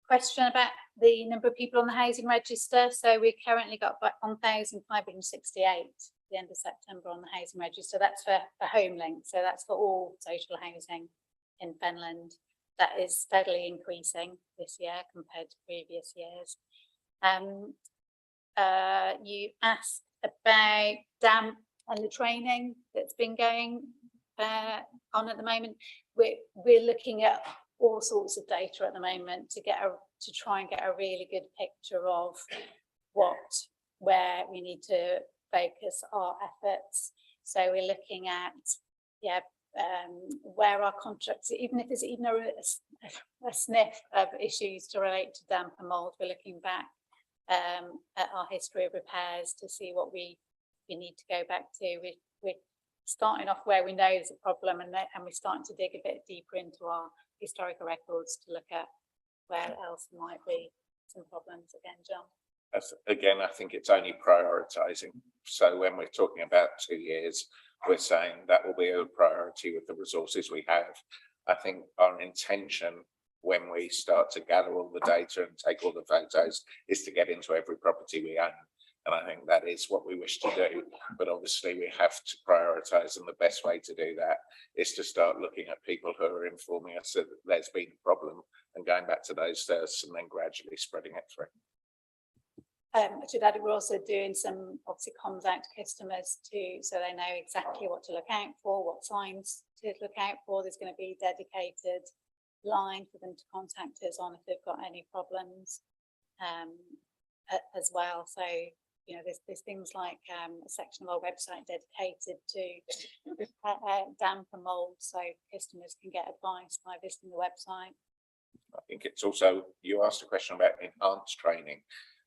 Question about the number of people on the housing register. So we currently got about 1,568 at the end of September on the housing register. That's for HomeLink, so that's for all social housing in Fenland. That is steadily increasing this year compared to previous years. You asked about damp and the training that's been going on at the moment. We're looking at all sorts of data at the moment to try and get a really good picture of where we need to focus our efforts. So we're looking at where our contracts, even if there's even a sniff of issues to relate to damp and mould, we're looking back at our history of repairs to see what we need to go back to. We're starting off where we know there's a problem, and we're starting to dig a bit deeper into our historical records to look at where else there might be some problems again, John. Again, I think it's only prioritising. So when we're talking about 2 years, we're saying that will be a priority with the resources we have. I think our intention when we start to gather all the data and take all the photos is to get into every property we own. And I think that is what we wish to do. But obviously we have to prioritise, and the best way to do that is to start looking at people who are informing us that there's been a problem and going back to those first and then gradually spreading it through. To that, we're also doing some obviously comms out to customers too, so they know exactly what to look out for, what signs to look out for. There's going to be a dedicated line for them to contact us on if they've got any problems as well. So, you know, there's things like a section of our website dedicated to damp and mold, so customers can get advice by visiting the website. I think it's also, you asked a question about enhanced training.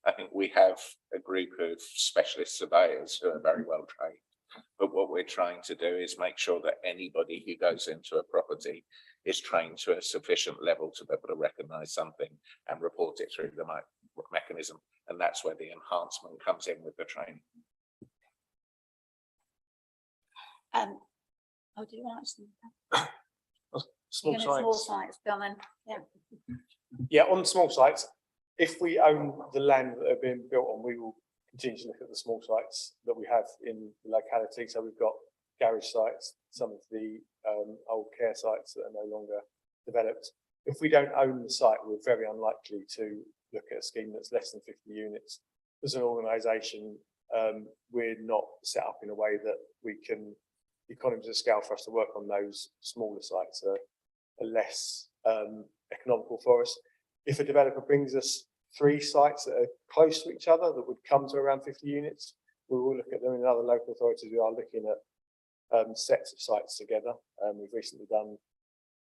I think we have a group of specialist surveyors who are very well trained, but what we're trying to do is make sure that anybody who goes into a property is trained to a sufficient level to be able to recognise something and report it through the mechanism, and that's where the enhancement comes in with the training. Oh, do you want to? Small Small sites. sites, Bill, then, yeah. Yeah, on small sites, if we own the land that are being built on, we will continue to look at the small sites that we have in the locality. So we've got garage sites, some of the old care sites that are no longer developed. If we don't own the site, we're very unlikely to look at a scheme that's less than 50 units. As an organisation, we're not set up in a way that we can, economies of scale for us to work on those smaller sites are less economical for us. If a developer brings us 3 sites that are close to each other that would come to around 50 units, we will look at them. In other local authorities, we are looking at sets of sites together. We've recently done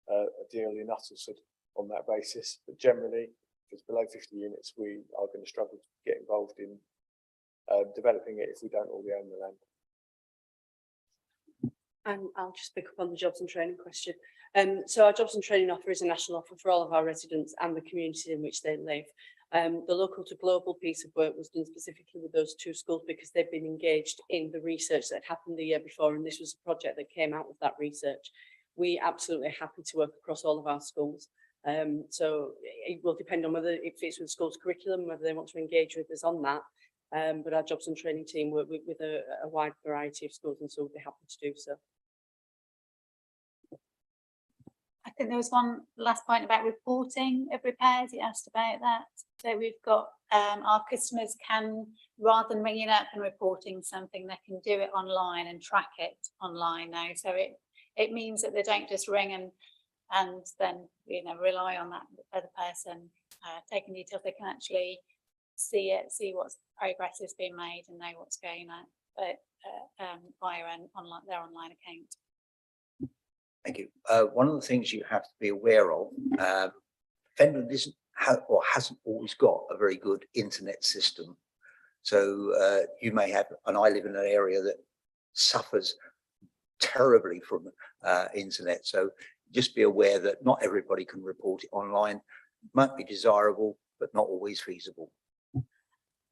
a deal in Uttlesford on that basis, but generally, if it's below 50 units, we are going to struggle to get involved in developing it if we don't already own the land. And I'll just pick up on the jobs and training question. So our jobs and training offer is a national offer for all of our residents and the community in which they live. The local to global piece of work was done specifically with those 2 schools because they've been engaged in the research that happened the year before, and this was a project that came out of that research. We absolutely happy to work across all of our schools. So it will depend on whether it fits with the school's curriculum, whether they want to engage with us on that. But our jobs and training team work with a wide variety of schools, and so we'll be happy to do so. I think there was one last point about reporting of repairs. You asked about that. So we've got our customers can, rather than ringing up and reporting something, they can do it online and track it online now. So it means that they don't just ring and then, you know, rely on that other person taking details. They can actually see it, see what progress is being made, and know what's going on, but via their online account. Thank you. One of the things you have to be aware of, Fenland hasn't always got a very good internet system. So you may have, and I live in an area that suffers terribly from internet. So just be aware that not everybody can report it online. Might be desirable, but not always feasible.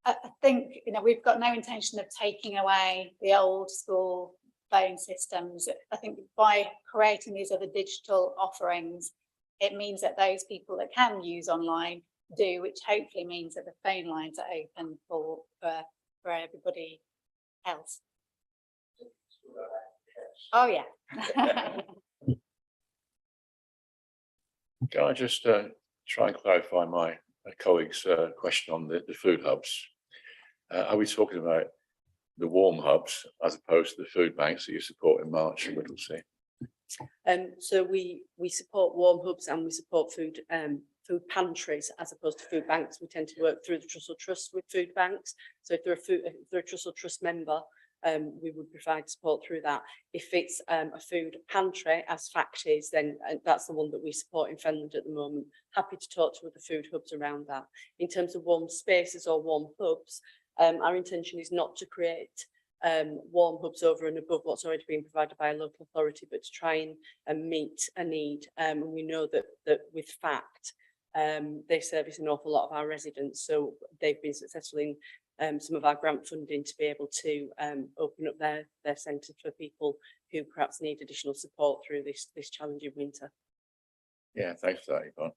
I think, you know, we've got no intention of taking away the old school phone systems. I think by creating these other digital offerings, it means that those people that can use online do, which hopefully means that the phone lines are open for everybody else. Oh yeah. Can I just try and clarify my colleague's question on the food hubs? Are we talking about the warm hubs as opposed to the food banks that you support in March and Whittlesea? So we support warm hubs and we support food pantries as opposed to food banks. We tend to work through the Trussell Trust with food banks. So if they're a Trussell Trust member, we would provide support through that. If it's a food pantry, as fact is, then that's the one that we support in Fenland at the moment. Happy to talk to other food hubs around that. In terms of warm spaces or warm hubs, our intention is not to create warm hubs over and above what's already been provided by a local authority, but to try and meet a need. And we know that with fact, they service an awful lot of our residents, so they've been successful in some of our grant funding to be able to open up their centres for people who perhaps need additional support through this challenging winter. Yeah, thanks for that, Yvonne.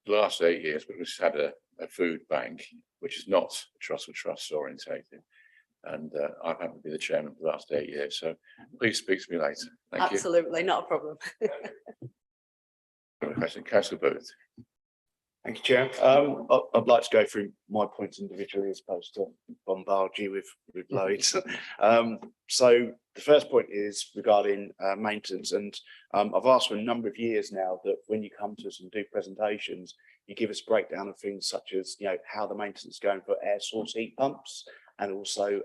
The last 8 years, we've just had a food bank, which is not trust for trust orientated. And I've happened to be the chairman for the last 8 years, so please speak to me later. Thank you. Absolutely, not a problem. Question, Councillor Booth. Thank you, Chair. I'd like to go through my points individually as opposed to bombard you with loads. So the first point is regarding maintenance, and I've asked for a number of years now that when you come to us and do presentations, you give us a breakdown of things such as, you know, how the maintenance is going for air source heat pumps and also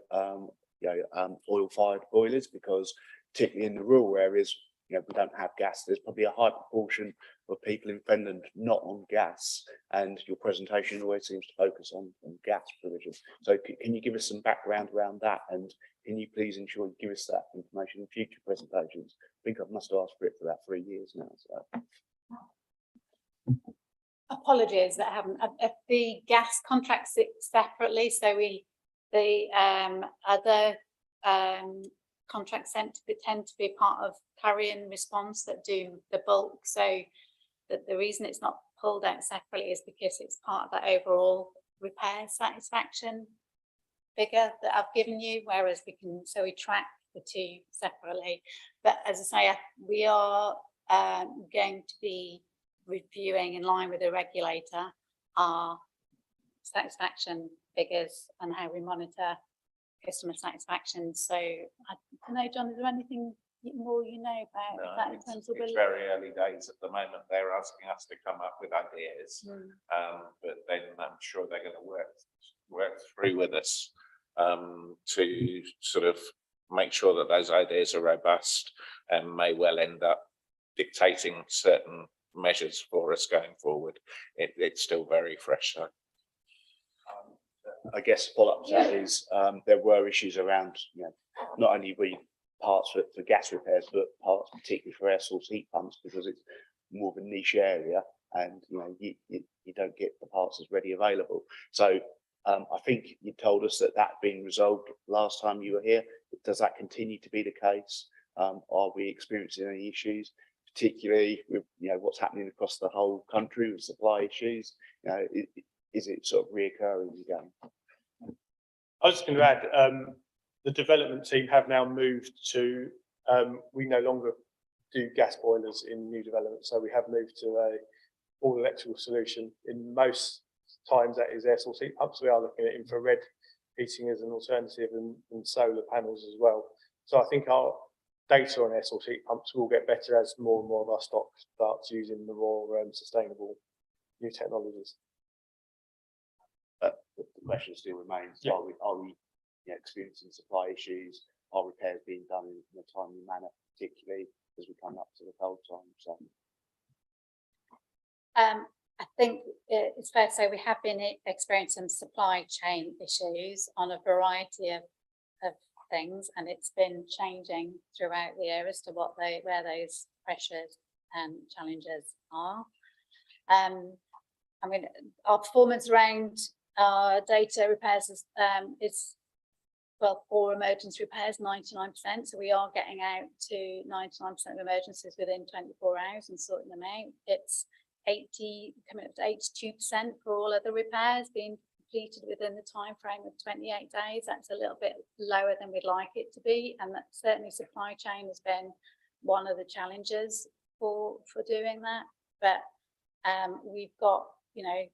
oil-fired boilers, because particularly in the rural areas, you know, we don't have gas. There's probably a high proportion of people in Fenland not on gas, and your presentation always seems to focus on gas provision. So can you give us some background around that, and can you please ensure you give us that information in future presentations? I think I must have asked for it for about 3 years now. So. Apologies that I haven't. The gas contracts sit separately, so the other contracts tend to be part of Clarion Response that do the bulk. So the reason it's not pulled out separately is because it's part of that overall repair satisfaction figure that I've given you, whereas we track the two separately. But as I say, we are going to be reviewing in line with the regulator our satisfaction figures and how we monitor customer satisfaction. So I don't know, John, is there anything more you know about that in terms of? It's very early days at the moment. They're asking us to come up with ideas, but then I'm sure they're going to work through with us to sort of make sure that those ideas are robust and may well end up dictating certain measures for us going forward. It's still very fresh though. I guess follow up to that is there were issues around, you know, not only parts for gas repairs, but parts particularly for air source heat pumps, because it's more of a niche area, and you know you don't get the parts as ready available. So I think you told us that had been resolved last time you were here. Does that continue to be the case? Are we experiencing any issues, particularly with, you know, what's happening across the whole country with supply issues? You know, is it sort of reoccurring again? I was just going to add, the development team have now moved to, we no longer do gas boilers in new development, so we have moved to a all electrical solution. In most times that is air source heat pumps. We are looking at infrared heating as an alternative, and solar panels as well. So I think our data on air source heat pumps will get better as more and more of our stock starts using the more sustainable new technologies. The question still remains: are we you know, experiencing supply issues? Are repairs being done in a timely manner, particularly as we come up to the cold time? So, I think it's fair to say we have been experiencing supply chain issues on a variety of things, and it's been changing throughout the year as to where those pressures and challenges are. I mean, our performance around our data repairs is well, for emergency repairs, 99%. So we are getting out to 99% of emergencies within 24 hours and sorting them out. It's coming up to 82% for all other repairs being completed within the time frame of 28 days. That's a little bit lower than we'd like it to be, and that certainly supply chain has been one of the challenges for doing that. But we've got, you know,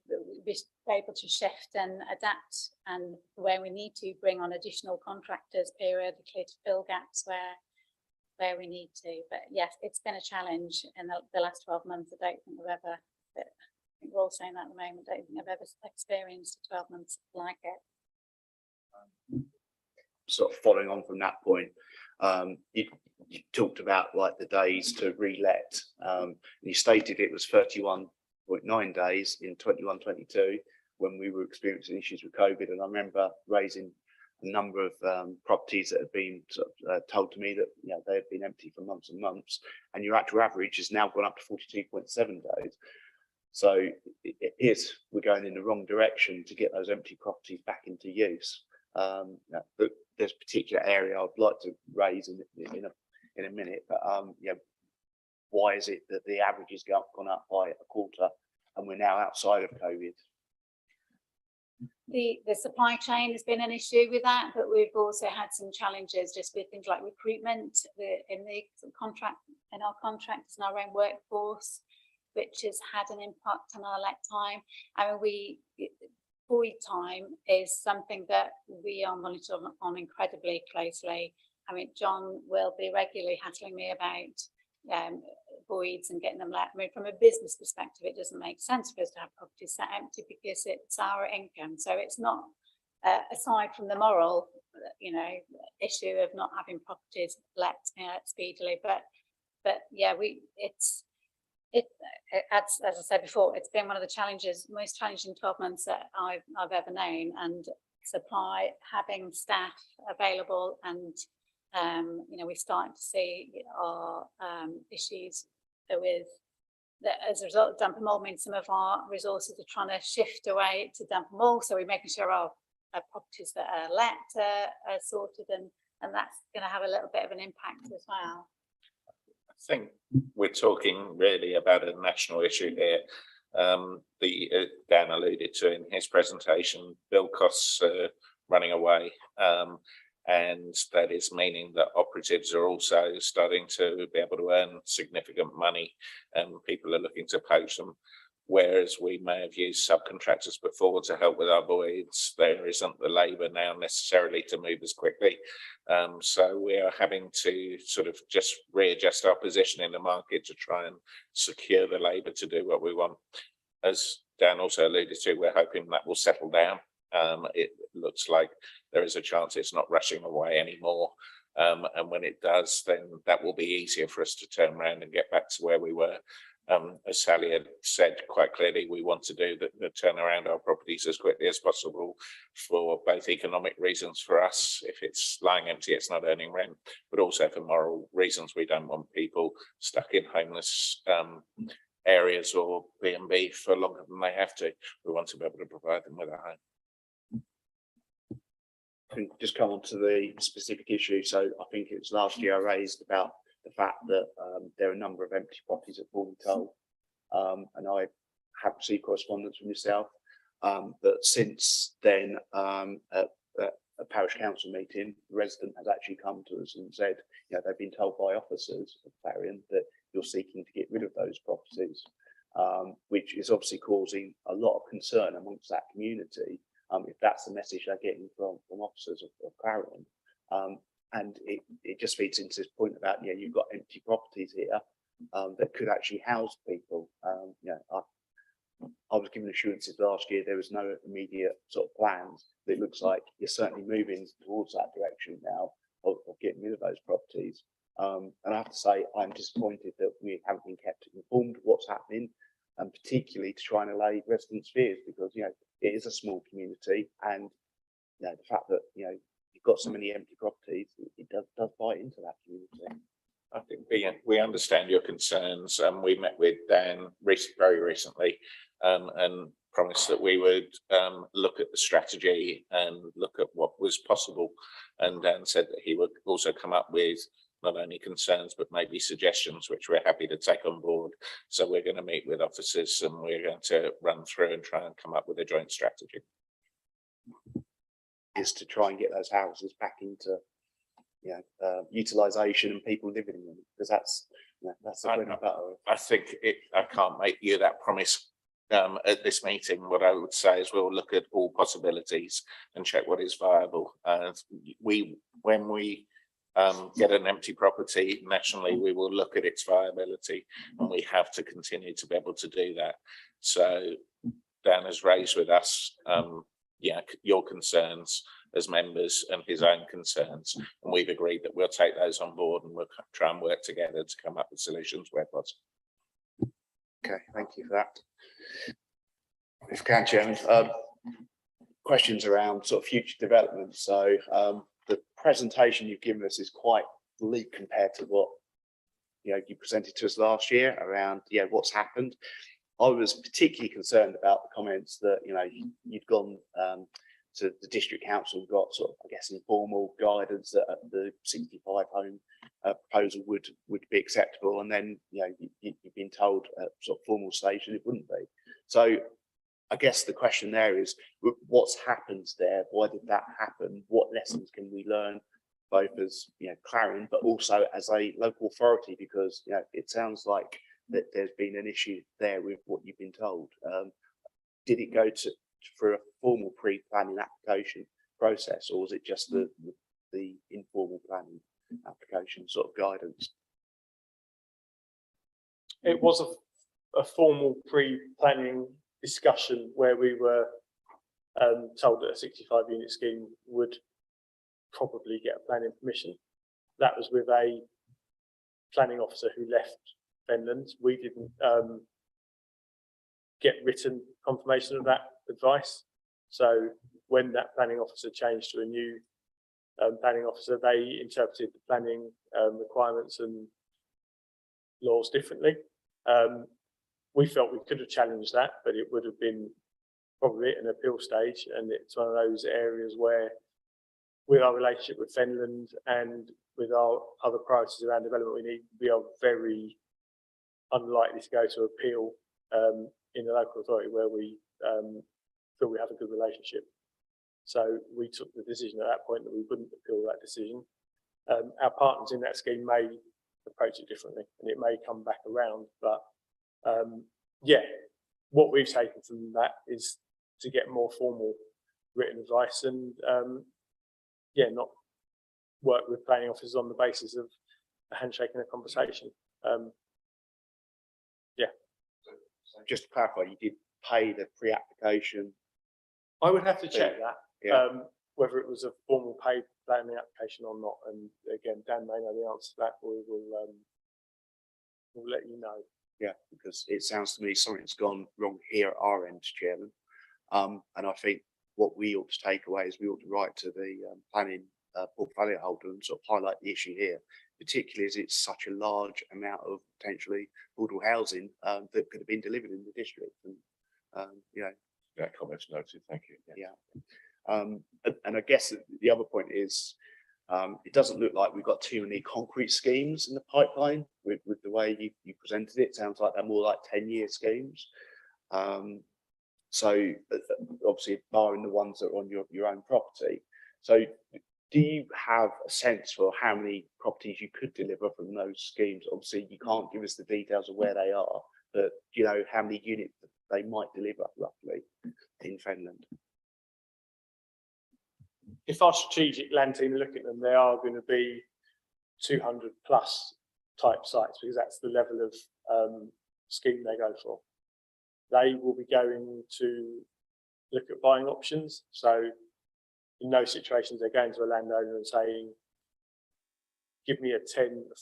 we're able to shift and adapt, and where we need to bring on additional contractors periodically to fill gaps where we need to. But yes, it's been a challenge in the last 12 months. I don't think we've ever, I think we're all saying that at the moment, I don't think I've ever experienced 12 months like it. sort of following on from that point, you talked about like the days to relet. You stated it was 31.9 days in 21-22 when we were experiencing issues with COVID, and I remember raising number of properties that have been sort of, told to me that they have been empty for months and months, and your actual average has now gone up to 42.7 days. So we're going in the wrong direction to get those empty properties back into use. But there's a particular area I'd like to raise in a minute, but why is it that the average has gone up by a quarter and we're now outside of COVID? The supply chain has been an issue with that, but we've also had some challenges just with things like recruitment in our contractors and our own workforce, which has had an impact on our let time. I mean, void time is something that we are monitoring on incredibly closely. I mean, John will be regularly hassling me about voids and getting them let. I mean, from a business perspective, it doesn't make sense for us to have properties sat empty because it's our income. So it's not, aside from the moral, issue of not having properties let speedily, but yeah, as I said before, it's been one of the most challenging 12 months that I've ever known, and supply, having staff available, and we're starting to see our issues with that as a result of damp and mold. Means some of our resources are trying to shift away to damp and mold, so we're making sure our properties that are let are sorted, and that's going to have a little bit of an impact as well. I think we're talking really about a national issue here. Dan alluded to in his presentation, build costs are running away, and that is meaning that operatives are also starting to be able to earn significant money, and people are looking to poach them. Whereas we may have used subcontractors before to help with our voids, there isn't the labour now necessarily to move as quickly. So we are having to sort of just readjust our position in the market to try and secure the labour to do what we want. As Dan also alluded to, we're hoping that will settle down. It looks like there is a chance it's not rushing away anymore. And when it does, then that will be easier for us to turn around and get back to where we were. As Sally had said quite clearly, we want to do the turn around our properties as quickly as possible for both economic reasons for us. If it's lying empty, it's not earning rent, but also for moral reasons. We don't want people stuck in homeless areas or B&B for longer than they have to. We want to be able to provide them with a home. I think just come on to the specific issue. So I think it was last year I raised about the fact that there are a number of empty properties at Fenland, and I have received correspondence from yourself. But since then, at a parish council meeting, the resident has actually come to us and said, they've been told by officers of Clarion that you're seeking to get rid of those properties, which is obviously causing a lot of concern amongst that community. If that's the message they're getting from officers of Clarion. And it just feeds into this point about, you've got empty properties here that could actually house people. I was given assurances last year there was no immediate sort of plans. It looks like you're certainly moving towards that direction now of getting rid of those properties. And I have to say, I'm disappointed that we haven't been kept informed of what's happening, and particularly to try and allay residents' fears, because it is a small community, and the fact that you've got so many empty properties, it does bite into that community. I think we understand your concerns. We met with Dan very recently and promised that we would look at the strategy and look at what was possible. And Dan said that he would also come up with not only concerns, but maybe suggestions, which we're happy to take on board. So we're going to meet with officers and we're going to run through and try and come up with a joint strategy. Is to try and get those houses back into utilisation and people living in them, because that's the bread and butter. I think I can't make you that promise at this meeting. What I would say is we'll look at all possibilities and check what is viable. When we get an empty property nationally, we will look at its viability, and we have to continue to be able to do that. So Dan has raised with us your concerns as members and his own concerns, and we've agreed that we'll take those on board and we'll try and work together to come up with solutions where possible. Okay, thank you for that. If you can, Chairman, questions around sort of future development. So the presentation you've given us is quite bleak compared to what you presented to us last year around what's happened. I was particularly concerned about the comments that you'd gone to the district council and got sort of, I guess, informal guidance that the 65 home proposal would be acceptable, and then you've been told at sort of formal stage that it wouldn't be. So I guess the question there is, what's happened there? Why did that happen? What lessons can we learn, both as Clarion, but also as a local authority? Because it sounds like that there's been an issue there with what you've been told. Did it go for a formal pre-planning application process, or was it just the informal planning application sort of guidance? It was a formal pre-planning discussion where we were told that a 65 unit scheme would probably get a planning permission. That was with a planning officer who left Fenland. We didn't get written confirmation of that advice. So when that planning officer changed to a new planning officer, they interpreted the planning requirements and laws differently. We felt we could have challenged that, but it would have been probably at an appeal stage, and it's one of those areas where, with our relationship with Fenland and with our other priorities around development, we are very unlikely to go to appeal in the local authority where we feel we have a good relationship. So we took the decision at that point that we wouldn't appeal that decision. Our partners in that scheme may approach it differently, and it may come back around, but what we've taken from that is to get more formal written advice and not work with planning officers on the basis of a handshake and a conversation. So just to clarify, you did pay the pre-application? I would have to check that, whether it was a formal paid planning application or not. And again, Dan may know the answer to that. We'll let you know. Yeah, because it sounds to me something's gone wrong here at our end, Chairman. And I think what we ought to take away is we ought to write to the planning portfolio holder and sort of highlight the issue here, particularly as it's such a large amount of potentially affordable housing that could have been delivered in the district. And That comment's noted. Thank you. And I guess the other point is, it doesn't look like we've got too many concrete schemes in the pipeline with the way you presented it. It sounds like they're more like 10-year schemes. So obviously barring the ones that are on your own property. So do you have a sense for how many properties you could deliver from those schemes? Obviously you can't give us the details of where they are, but how many units they might deliver roughly in Fenland? If our strategic land team look at them, they are going to be 200 plus type sites, because that's the level of scheme they go for. They will be going to look at buying options. So in those situations, they're going to a landowner and saying, give me a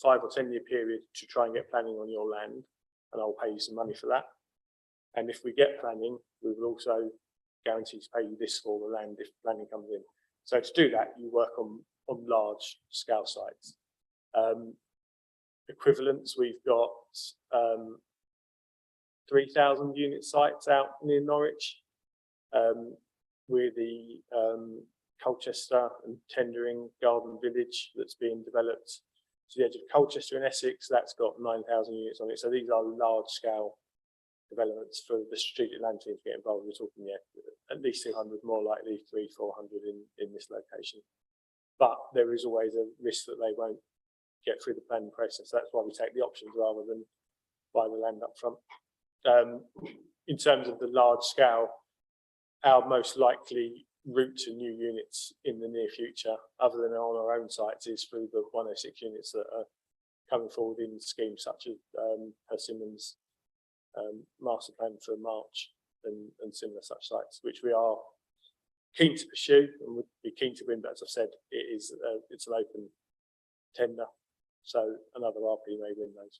5 or 10 year period to try and get planning on your land, and I'll pay you some money for that. And if we get planning, we will also guarantee to pay you this for the land if planning comes in. So to do that, you work on large scale sites. Equivalents, we've got 3,000 unit sites out near Norwich. We're the Colchester and tendering Garden Village that's being developed to the edge of Colchester in Essex. That's got 9,000 units on it. So these are large scale developments for the strategic land team to get involved. We're talking at least 200, more likely 300-400 in this location. But there is always a risk that they won't get through the planning process. That's why we take the options rather than buy the land up front. In terms of the large scale, our most likely route to new units in the near future, other than on our own sites, is through the 106 units that are coming forward in schemes such as Persimmon's master plan for March and similar such sites, which we are keen to pursue and would be keen to win. But as I've said, it's an open tender, so another RP may win those.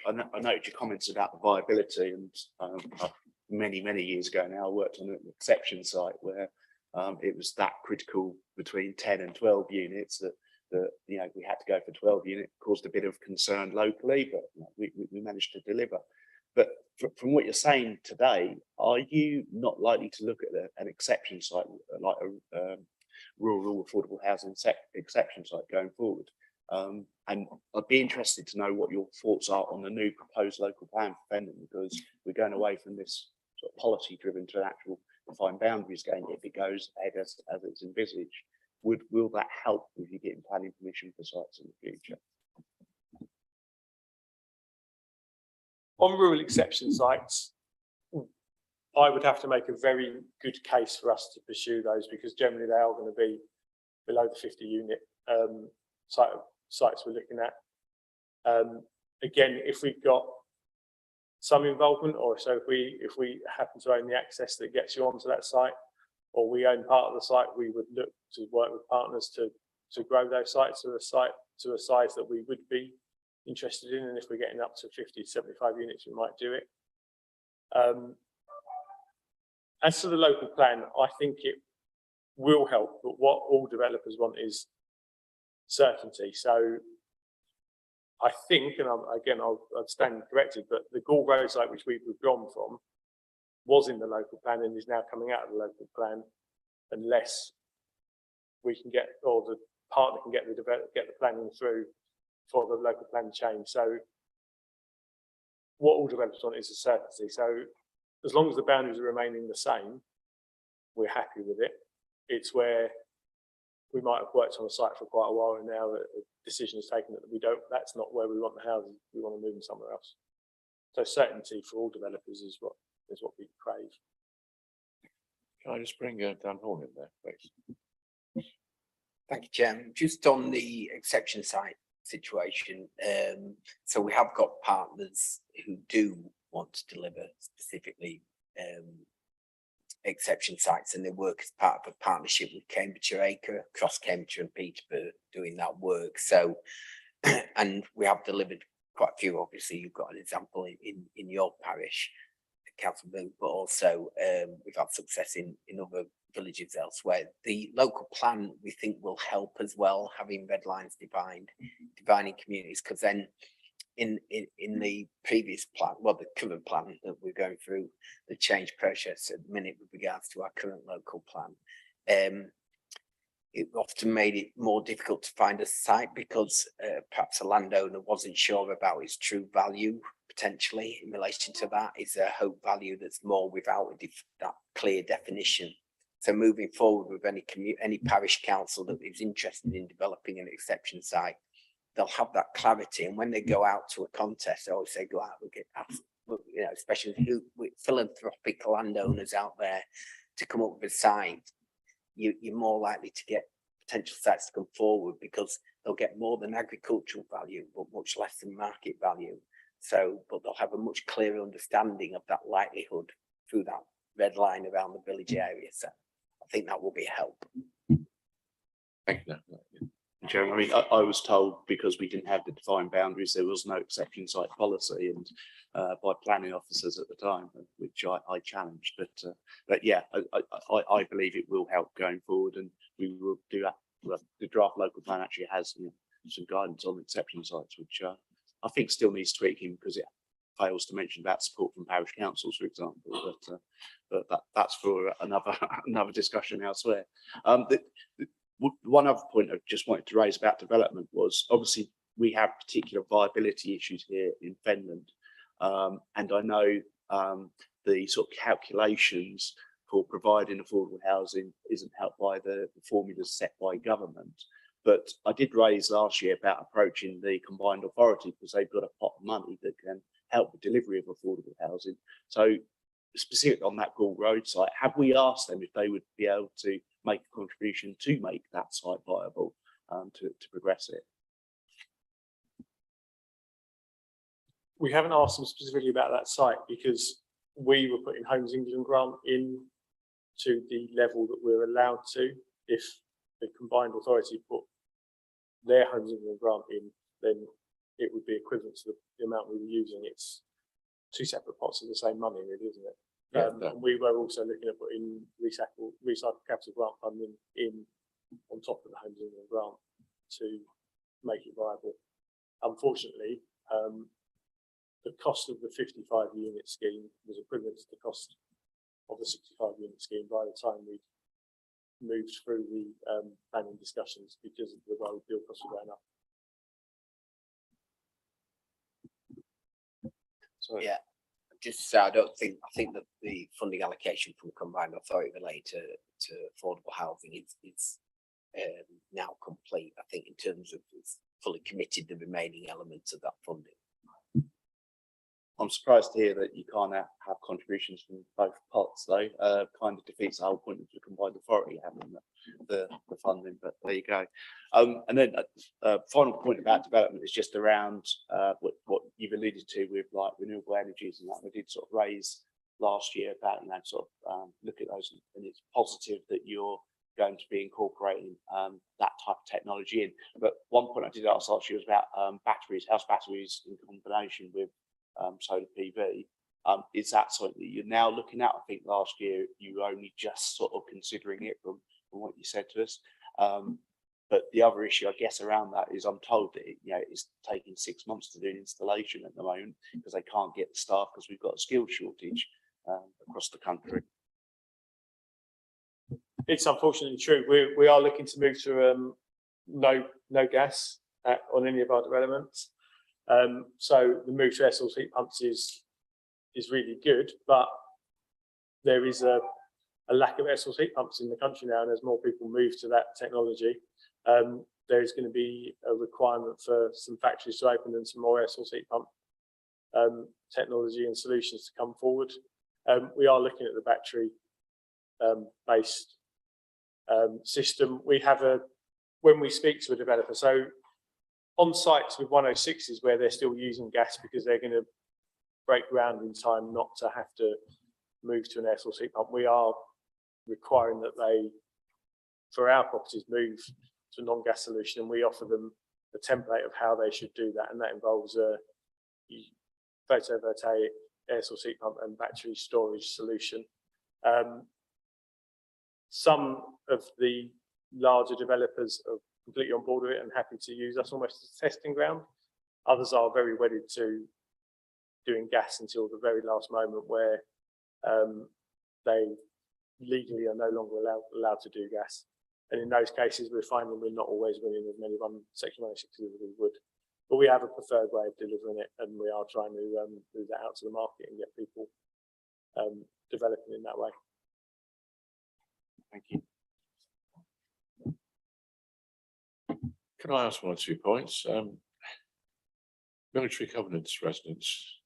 I noted your comments about the viability, and many years ago now, I worked on an exception site where it was that critical between 10 and 12 units that you know, we had to go for 12 units, caused a bit of concern locally, but you know, we managed to deliver. But from what you're saying today, are you not likely to look at an exception site like a rural affordable housing exception site going forward? And I'd be interested to know what your thoughts are on the new proposed local plan for Fenland, because we're going away from this sort of policy driven to an actual defined boundaries game. If it goes ahead as it's envisaged, will that help with you getting planning permission for sites in the future? On rural exception sites, I would have to make a very good case for us to pursue those, because generally they are going to be below the 50 unit sites we're looking at. Again, if we've got some involvement, or so if we happen to own the access that gets you onto that site, or we own part of the site, we would look to work with partners to grow those sites to a size that we would be interested in. And if we're getting up to 50 to 75 units, we might do it. As to the local plan, I think it will help, but what all developers want is certainty. So I think, and I'd stand corrected, but the Gall Road site, which we've withdrawn from, was in the local plan and is now coming out of the local plan, unless we can get, or the partner can get the planning through for the local plan change. So what all developers want is a certainty. So as long as the boundaries are remaining the same, we're happy with it. It's where we might have worked on a site for quite a while, and now a decision is taken that that's not where we want the houses, we want to move them somewhere else. So certainty for all developers is what we crave. Can I just bring Dan Horn in there, please? Thank you, Chairman. Just on the exception site situation, so we have got partners who do want to deliver specifically exception sites, and they work as part of a partnership with Cambridgeshire Acre, across Cambridgeshire and Peterborough, doing that work. So, and we have delivered quite a few. Obviously, you've got an example in your parish, Council Bill, but also we've had success in other villages elsewhere. The local plan, we think, will help as well, having red lines dividing communities, because then in the previous plan, well, the current plan that we're going through the change process at the minute with regards to our current local plan, it often made it more difficult to find a site because perhaps a landowner wasn't sure about its true value potentially in relation to that. Is there a hope value that's more without that clear definition? So moving forward with any parish council that is interested in developing an exception site, they'll have that clarity. And when they go out to a contest, they always say go out and get, you know, especially with philanthropic landowners out there, to come up with a site, you're more likely to get potential sites to come forward, because they'll get more than agricultural value, but much less than market value. So, but they'll have a much clearer understanding of that likelihood through that red line around the village area. So I think that will be a help. Thank you. Chairman, I mean, I was told because we didn't have the defined boundaries, there was no exception site policy, and by planning officers at the time, which I challenged. But yeah, I believe it will help going forward, and we will do that. Well, the draft local plan actually has, you know, some guidance on exception sites, which I think still needs tweaking, because it fails to mention about support from parish councils, for example. But that's for another discussion elsewhere. One other point I just wanted to raise about development was, obviously we have particular viability issues here in Fenland, and I know the sort of calculations for providing affordable housing isn't helped by the formulas set by government. But I did raise last year about approaching the combined authority, because they've got a pot of money that can help the delivery of affordable housing. So specific on that Gall Road site, have we asked them if they would be able to make a contribution to make that site viable, to progress it? We haven't asked them specifically about that site, because we were putting Homes England grant in to the level that we're allowed to. If the combined authority put their Homes England grant in, then it would be equivalent to the amount we were using. It's two separate pots of the same money, really, isn't it? And we were also looking at putting recycled capital grant funding in on top of the Homes England grant to make it viable. Unfortunately, the cost of the 55 unit scheme was equivalent to the cost of the 65 unit scheme by the time we moved through the planning discussions, because of the way build costs were going up. So Yeah, just to say, I think that the funding allocation from combined authority related to affordable housing is now complete. I think in terms of it's fully committed the remaining elements of that funding. I'm surprised to hear that you can't have contributions from both pots, though. Kind of defeats the whole point of the combined authority having the funding, but there you go. And then final point about development is just around what you've alluded to with like renewable energies and that. We did sort of raise last year about, you know, sort of look at those, and it's positive that you're going to be incorporating that type of technology in. But one point I did ask last year was about batteries, house batteries in combination with solar PV. Is that something that you're now looking at? I think last year you were only just sort of considering it from what you said to us. But the other issue, I guess, around that is I'm told that it's taking 6 months to do an installation at the moment because they can't get the staff because we've got a skill shortage across the country. It's unfortunately true. We are looking to move to no gas on any of our developments. So the move to air source heat pumps is really good, but there is a lack of air source heat pumps in the country now, and as more people move to that technology, there is going to be a requirement for some factories to open and some more air source heat pump technology and solutions to come forward. We are looking at the battery based system. We have when we speak to a developer, so on sites with 106s where they're still using gas because they're going to break ground in time not to have to move to an air source heat pump, we are requiring that they, for our properties, move to a non-gas solution, and we offer them a template of how they should do that, and that involves a photovoltaic air source heat pump and battery storage solution. Some of the larger developers are completely on board with it and happy to use us almost as a testing ground. Others are very wedded to doing gas until the very last moment, where they legally are no longer allowed to do gas. And in those cases, we're finding we're not always winning as many Section 106 as we would. But we have a preferred way of delivering it, and we are trying to move that out to the market and get people developing in that way. Thank you. Can I ask 1 or 2 points? Military covenants residents,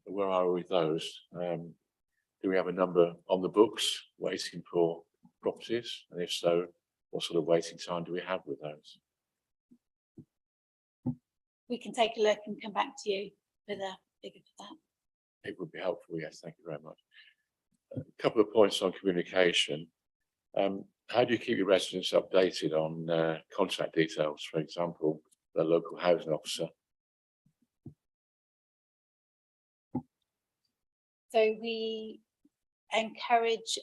where are we with those? Do we have a number on the books waiting for properties? And if so, what sort of waiting time do we have with those? We can take a look and come back to you with a figure for that. It would be helpful, yes, thank you very much. A couple of points on communication. How do you keep your residents updated on contact details, for example, the local housing officer? So we encourage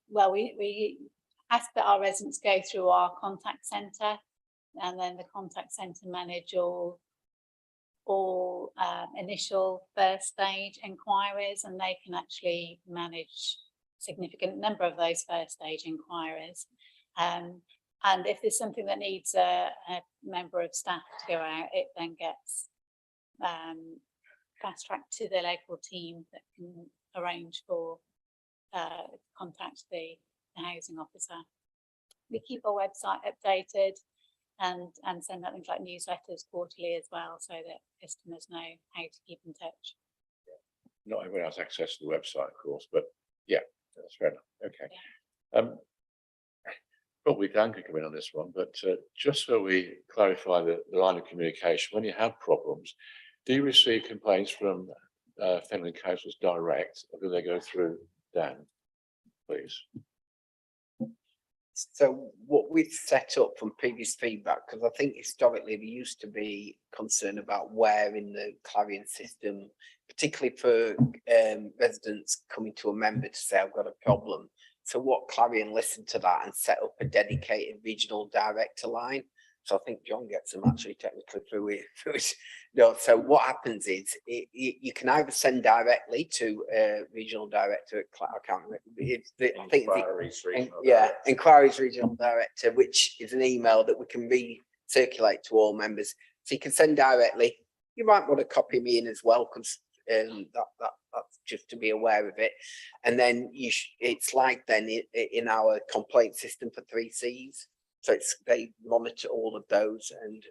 we ask that our residents go through our contact centre, and then the contact centre manage all initial first stage inquiries, and they can actually manage significant number of those first stage inquiries. And if there's something that needs a member of staff to go out, it then gets fast tracked to the local team that can arrange for contact the housing officer. We keep our website updated and send out things like newsletters quarterly as well, so that customers know how to keep in touch. Not everyone has access to the website, of course, but yeah, that's fair enough. Okay. Yeah. Probably Dan could come in on this one, but just so we clarify the line of communication, when you have problems, do you receive complaints from Fenland councils direct, or do they go through Dan, please? So what we've set up from previous feedback, because I think historically there used to be concern about where in the Clarion system, particularly for residents coming to a member to say, I've got a problem. So what Clarion listened to that and set up a dedicated regional director line. So I think John gets them actually technically through it. No, so what happens is you can either send directly to a regional director at I can't remember. I think inquiries regional director, which is an email that we can recirculate to all members. So you can send directly. You might want to copy me in as well, because that's just to be aware of it. And then it's like then in our complaint system for 3Cs. So they monitor all of those. And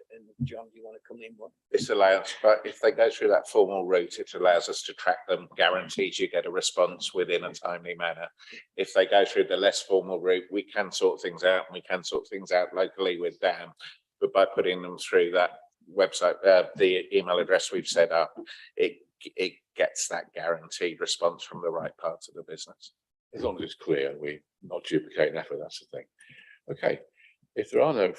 John, do you want to come in? This allows, but if they go through that formal route, it allows us to track them, guarantees you get a response within a timely manner. If they go through the less formal route, we can sort things out, and we can sort things out locally with Dan. But by putting them through that website, the email address we've set up, it gets that guaranteed response from the right part of the business. As long as it's clear, we're not duplicating effort, that's the thing. Okay. If there are no,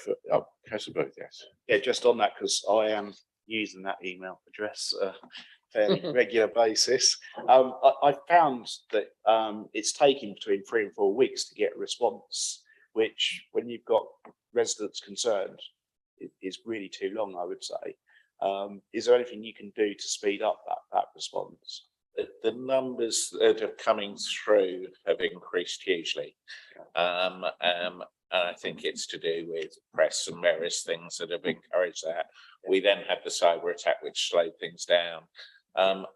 Councillor Booth, yes. Yeah, just on that, because I am using that email address fairly regular basis. I found that it's taking between 3 and 4 weeks to get a response, which when you've got residents concerned, is really too long, I would say. Is there anything you can do to speed up that response? The numbers that are coming through have increased hugely. And I think it's to do with press and various things that have encouraged that. We then had the cyber attack, which slowed things down.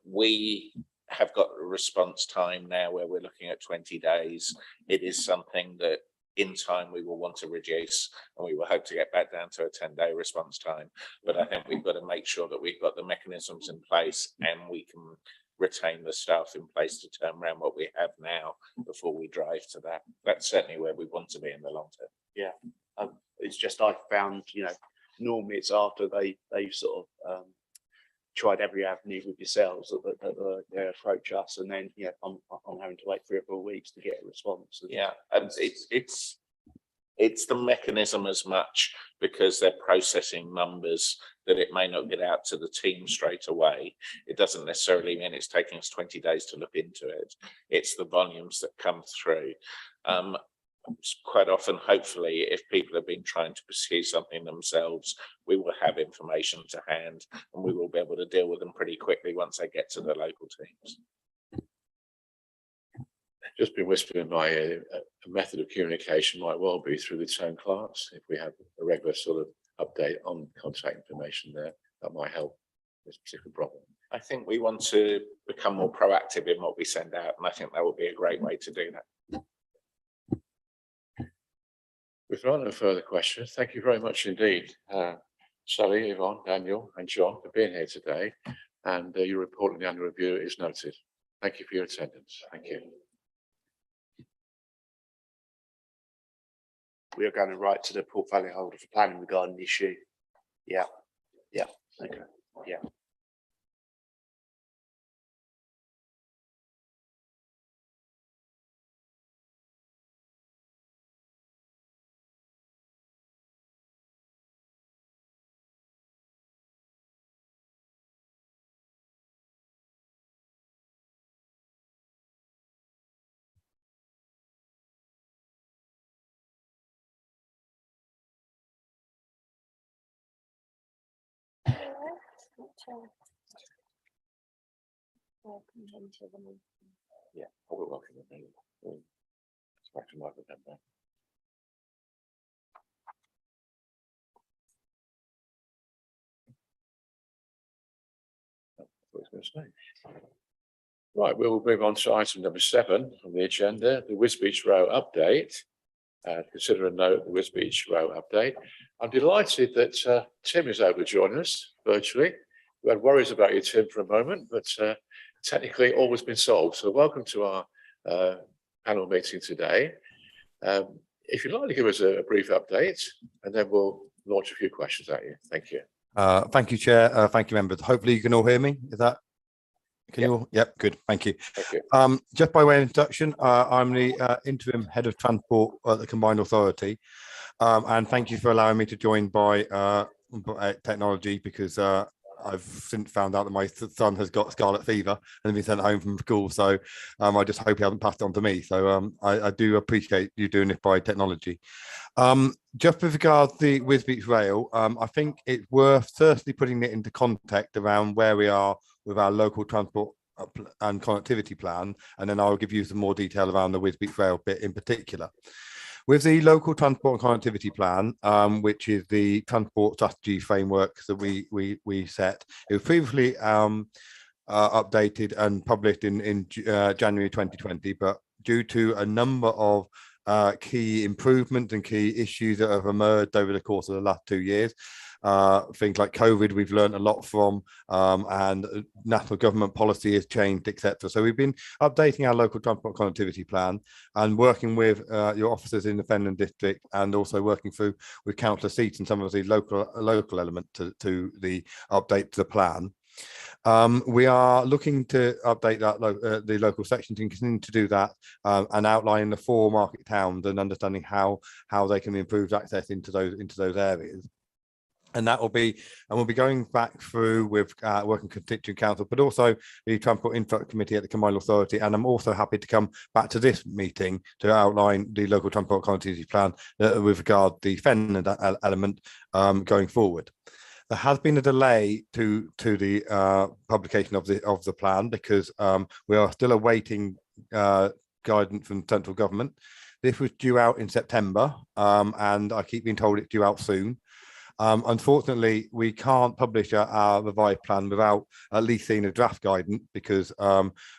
We have got a response time now where we're looking at 20 days. It is something that in time we will want to reduce, and we will hope to get back down to a 10-day response time. But I think we've got to make sure that we've got the mechanisms in place and we can retain the staff in place to turn around what we have now before we drive to that. That's certainly where we want to be in the long term. Yeah, it's just I found, normally it's after they sort of tried every avenue with yourselves that they approach us, and then I'm having to wait 3 or 4 weeks to get a response. Yeah, and it's the mechanism as much, because they're processing numbers that it may not get out to the team straight away. It doesn't necessarily mean it's taking us 20 days to look into it. It's the volumes that come through. Quite often, hopefully, if people have been trying to pursue something themselves, we will have information to hand, and we will be able to deal with them pretty quickly once they get to the local teams. Just been whispering my a method of communication might well be through the town clerks. If we have a regular sort of update on contact information there, that might help this particular problem. I think we want to become more proactive in what we send out, and I think that would be a great way to do that. With no further questions, thank you very much indeed, Sally, Yvonne, Daniel and John, for being here today, and your report on the annual review is noted. Thank you for your attendance. Thank you. We are going to write to the portfolio holder for planning regarding the issue. Yeah, okay, yeah. Yeah, I will welcome them. It's back to my November. Right, we'll move on to item number 7 on the agenda, the Wisbech Row update. Consider a note, the Wisbech Row update. I'm delighted that Tim is able to join us virtually. We had worries about you, Tim, for a moment, but technically all has been solved. So welcome to our panel meeting today. If you'd like to give us a brief update, and then we'll launch a few questions at you. Thank you. Thank you, Chair. Thank you, members. Hopefully you can all hear me. Is that Can you all? Yep, good. Thank you. Thank you. Just by way of introduction, I'm the interim head of transport at the Combined Authority. And thank you for allowing me to join by technology, because I've since found out that my son has got scarlet fever and been sent home from school. So I just hope he hasn't passed it on to me. So I do appreciate you doing this by technology. Just with regard to the Wisbech Rail, I think it's worth firstly putting it into context around where we are with our local transport and connectivity plan, and then I'll give you some more detail around the Wisbech Rail bit in particular. With the local transport and connectivity plan, which is the transport strategy framework that we set, it was previously updated and published in January 2020, but due to a number of key improvements and key issues that have emerged over the course of the last 2 years, things like COVID we've learned a lot from, and national government policy has changed, etc. So we've been updating our local transport connectivity plan and working with your officers in the Fenland district, and also working through with councillor seats and some of the local element to the update to the plan. We are looking to update that the local sections and continue to do that, and outline the 4 market towns and understanding how they can improve access into those areas. And that will be, and we'll be going back through with working constituent council, but also the Transport Infrastructure Committee at the Combined Authority. And I'm also happy to come back to this meeting to outline the local transport connectivity plan with regard to the Fenland element going forward. There has been a delay to the publication of the plan, because we are still awaiting guidance from central government. This was due out in September, and I keep being told it's due out soon. Unfortunately, we can't publish our revised plan without at least seeing a draft guidance, because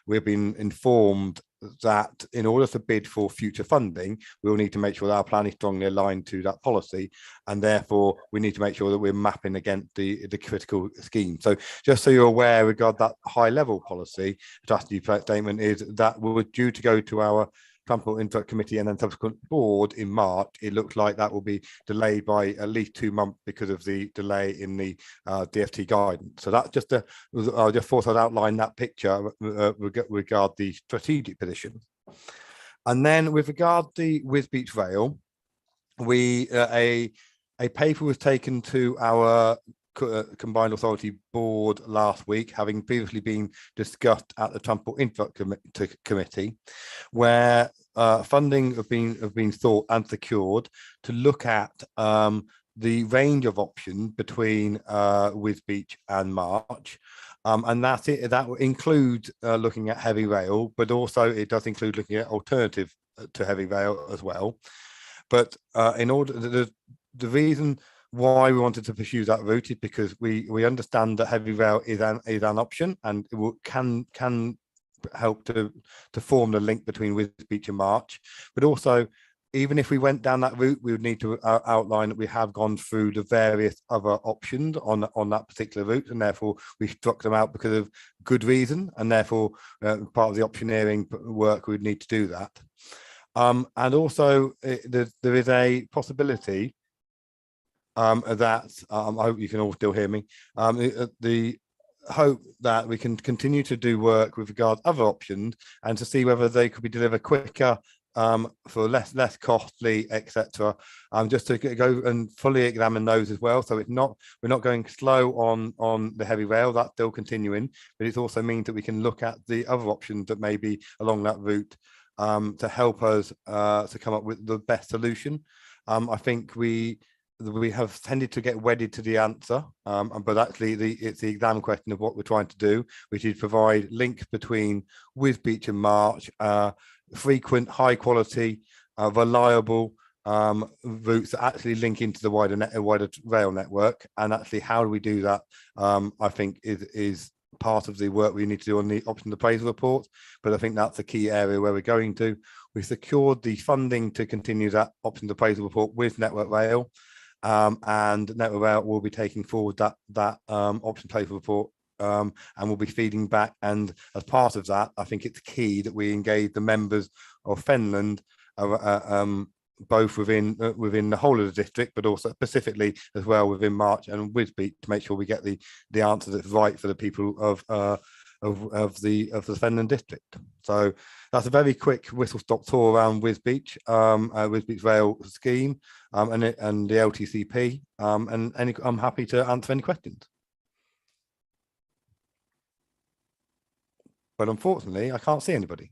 we've been informed that in order to bid for future funding, we'll need to make sure that our plan is strongly aligned to that policy, and therefore we need to make sure that we're mapping against the critical scheme. So just so you're aware, regarding that high level policy strategy statement, is that we're due to go to our Transport Infrastructure Committee and then subsequent board in March. It looks like that will be delayed by at least 2 months because of the delay in the DFT guidance. So that's just I just thought I'd outline that picture regard the strategic position. And then with regard to the Wisbech Rail, a paper was taken to our Combined Authority board last week, having previously been discussed at the Transport Infrastructure Committee, where funding have been thought and secured to look at the range of options between Wisbech and March. And that includes looking at heavy rail, but also it does include looking at alternative to heavy rail as well. But in order, the reason why we wanted to pursue that route is because we understand that heavy rail is an option, and it can help to form the link between Wisbech and March. But also, even if we went down that route, we would need to outline that we have gone through the various other options on that particular route, and therefore we struck them out because of good reason, and therefore part of the optioneering work we would need to do that. And also there is a possibility that I hope you can all still hear me. The hope that we can continue to do work with regard to other options, and to see whether they could be delivered quicker, for less costly, etc. Just to go and fully examine those as well. So we're not going slow on the heavy rail, that's still continuing, but it also means that we can look at the other options that may be along that route, to help us to come up with the best solution. I think we have tended to get wedded to the answer, but actually it's the exam question of what we're trying to do, which is provide links between Wisbech and March, frequent, high quality, reliable routes that actually link into the wider rail network. And actually, how do we do that? I think is part of the work we need to do on the option appraisal report. But I think that's a key area where we're going to. We secured the funding to continue that option appraisal report with Network Rail. And Network Rail will be taking forward that option appraisal report, and we'll be feeding back. And as part of that, I think it's key that we engage the members of Fenland, both within the whole of the district, but also specifically as well within March and Wisbech, to make sure we get the answer that's right for the people of of the Fenland district. So that's a very quick whistle-stop tour around Wisbech, Wisbech Rail scheme, and the LTCP. And I'm happy to answer any questions. But unfortunately, I can't see anybody.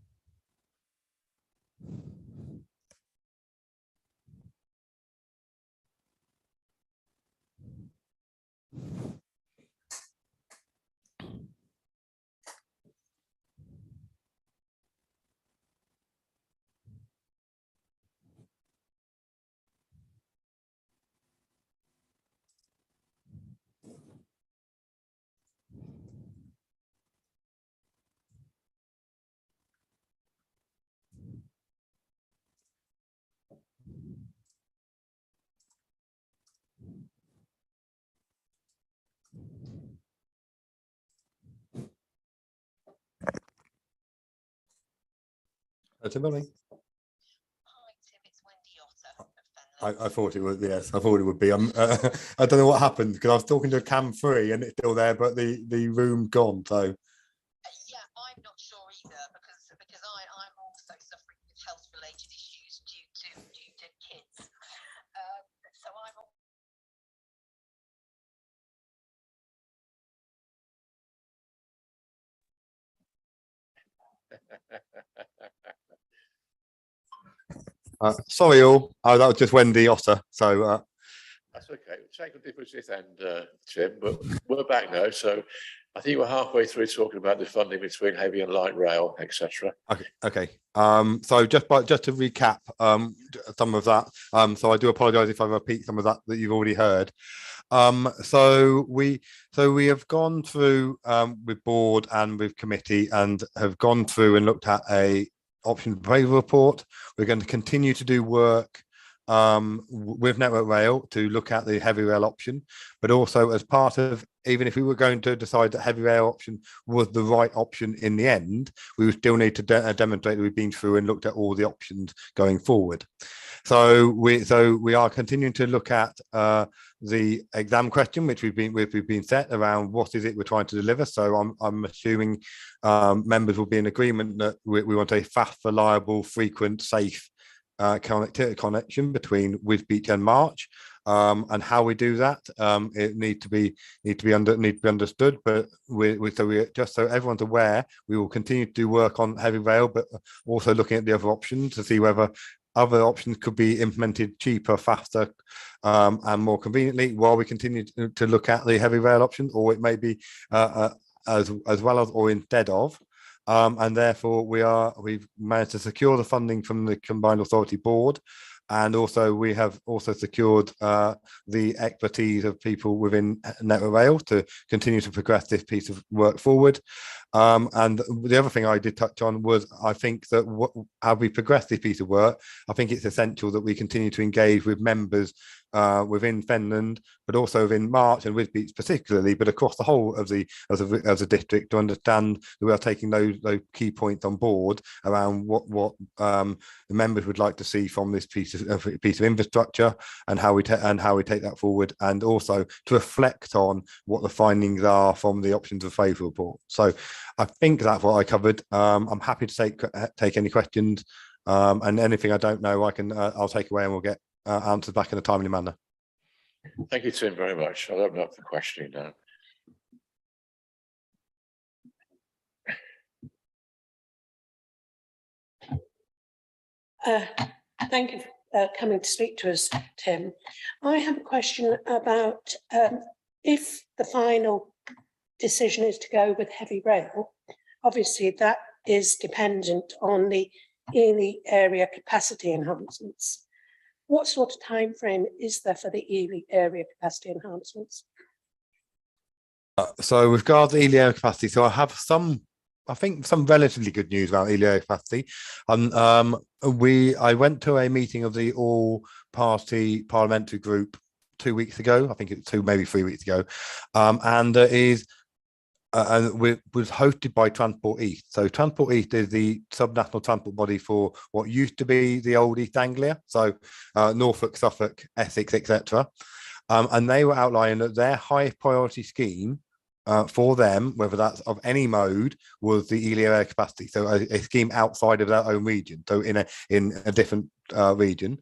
I thought it would, yes, I thought it would be. I don't know what happened because I was talking to cam 3 and it's still there, but the room gone. So yeah, I'm not sure either because I'm also suffering with health related issues due to kids. So I'm sorry all. Oh, that was just Wendy Otter. So That's okay. Technical differences and Tim, but we're back now. So I think we're halfway through talking about the funding between heavy and light rail, etc. okay. So just to recap some of that. So I do apologise if I repeat some of that you've already heard. So we have gone through with board and with committee and have gone through and looked at a option appraisal report. We're going to continue to do work with Network Rail to look at the heavy rail option, but also as part of, even if we were going to decide that heavy rail option was the right option in the end, we would still need to demonstrate that we've been through and looked at all the options going forward. So we are continuing to look at the exam question, which we've been set around what is it we're trying to deliver. So I'm assuming members will be in agreement that we want a fast, reliable, frequent, safe connectivity connection between Wisbech and March, and how we do that it need to be understood. But we just so everyone's aware, we will continue to do work on heavy rail, but also looking at the other options to see whether other options could be implemented cheaper, faster, and more conveniently, while we continue to look at the heavy rail option, or it may be as well as or instead of. And therefore we've managed to secure the funding from the Combined Authority Board, and also we have also secured the expertise of people within Network Rail to continue to progress this piece of work forward. And the other thing I did touch on was, I think that how we progress this piece of work, I think it's essential that we continue to engage with members within Fenland, but also within March and Wisbech particularly, but across the whole of the district, to understand that we are taking those key points on board around what the members would like to see from this piece of infrastructure, and how we take that forward, and also to reflect on what the findings are from the options of favour report. So I think that's what I covered. I'm happy to take any questions, and anything I don't know, I'll take away and we'll get answers back in a timely manner. Thank you, Tim, very much. I'll open up for questioning now. Thank you for coming to speak to us, Tim. I have a question about if the final decision is to go with heavy rail, obviously that is dependent on the Ely area capacity enhancements. What sort of time frame is there for the Ely area capacity enhancements? So with regard to Ely area capacity, so I have some relatively good news about Ely area capacity. I went to a meeting of the all-party parliamentary group 2 weeks ago. I think it's maybe 3 weeks ago, and it was hosted by Transport East. So Transport East is the subnational transport body for what used to be the old East Anglia, so Norfolk, Suffolk, Essex, etc. And they were outlining that their high priority scheme for them, whether that's of any mode, was the Ely air capacity. So a scheme outside of their own region, so in a different region,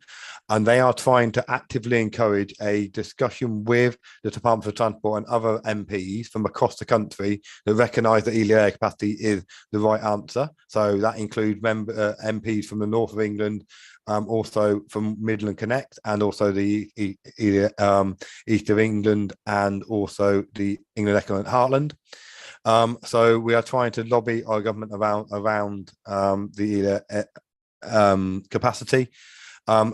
and they are trying to actively encourage a discussion with the Department for Transport and other MPs from across the country that recognise that Ely air capacity is the right answer. So that includes MPs from the north of England, also from Midland Connect, and also the east of England, and also the England Economic Heartland. So we are trying to lobby our government around the capacity.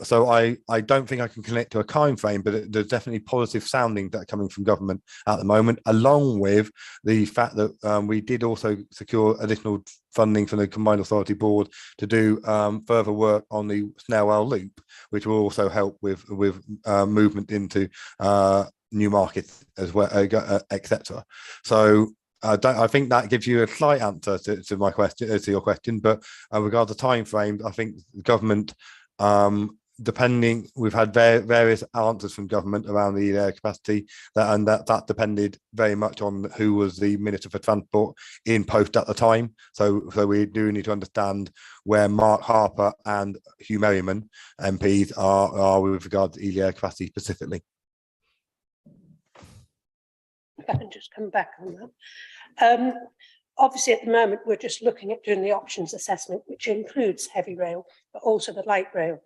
So I don't think I can connect to a time frame, but there's definitely positive sounding that are coming from government at the moment, along with the fact that we did also secure additional funding from the Combined Authority Board to do further work on the Snailwell Loop, which will also help with movement into new markets as well, etc. So I think that gives you a slight answer to my question, to your question. But regarding the time frame, I think the government, depending, we've had various answers from government around the air capacity, that depended very much on who was the Minister for Transport in post at the time. So we do need to understand where Mark Harper and Hugh Merriman MPs are with regard to air capacity specifically. If I can just come back on that. Obviously, at the moment, we're just looking at doing the options assessment, which includes heavy rail, but also the light rail.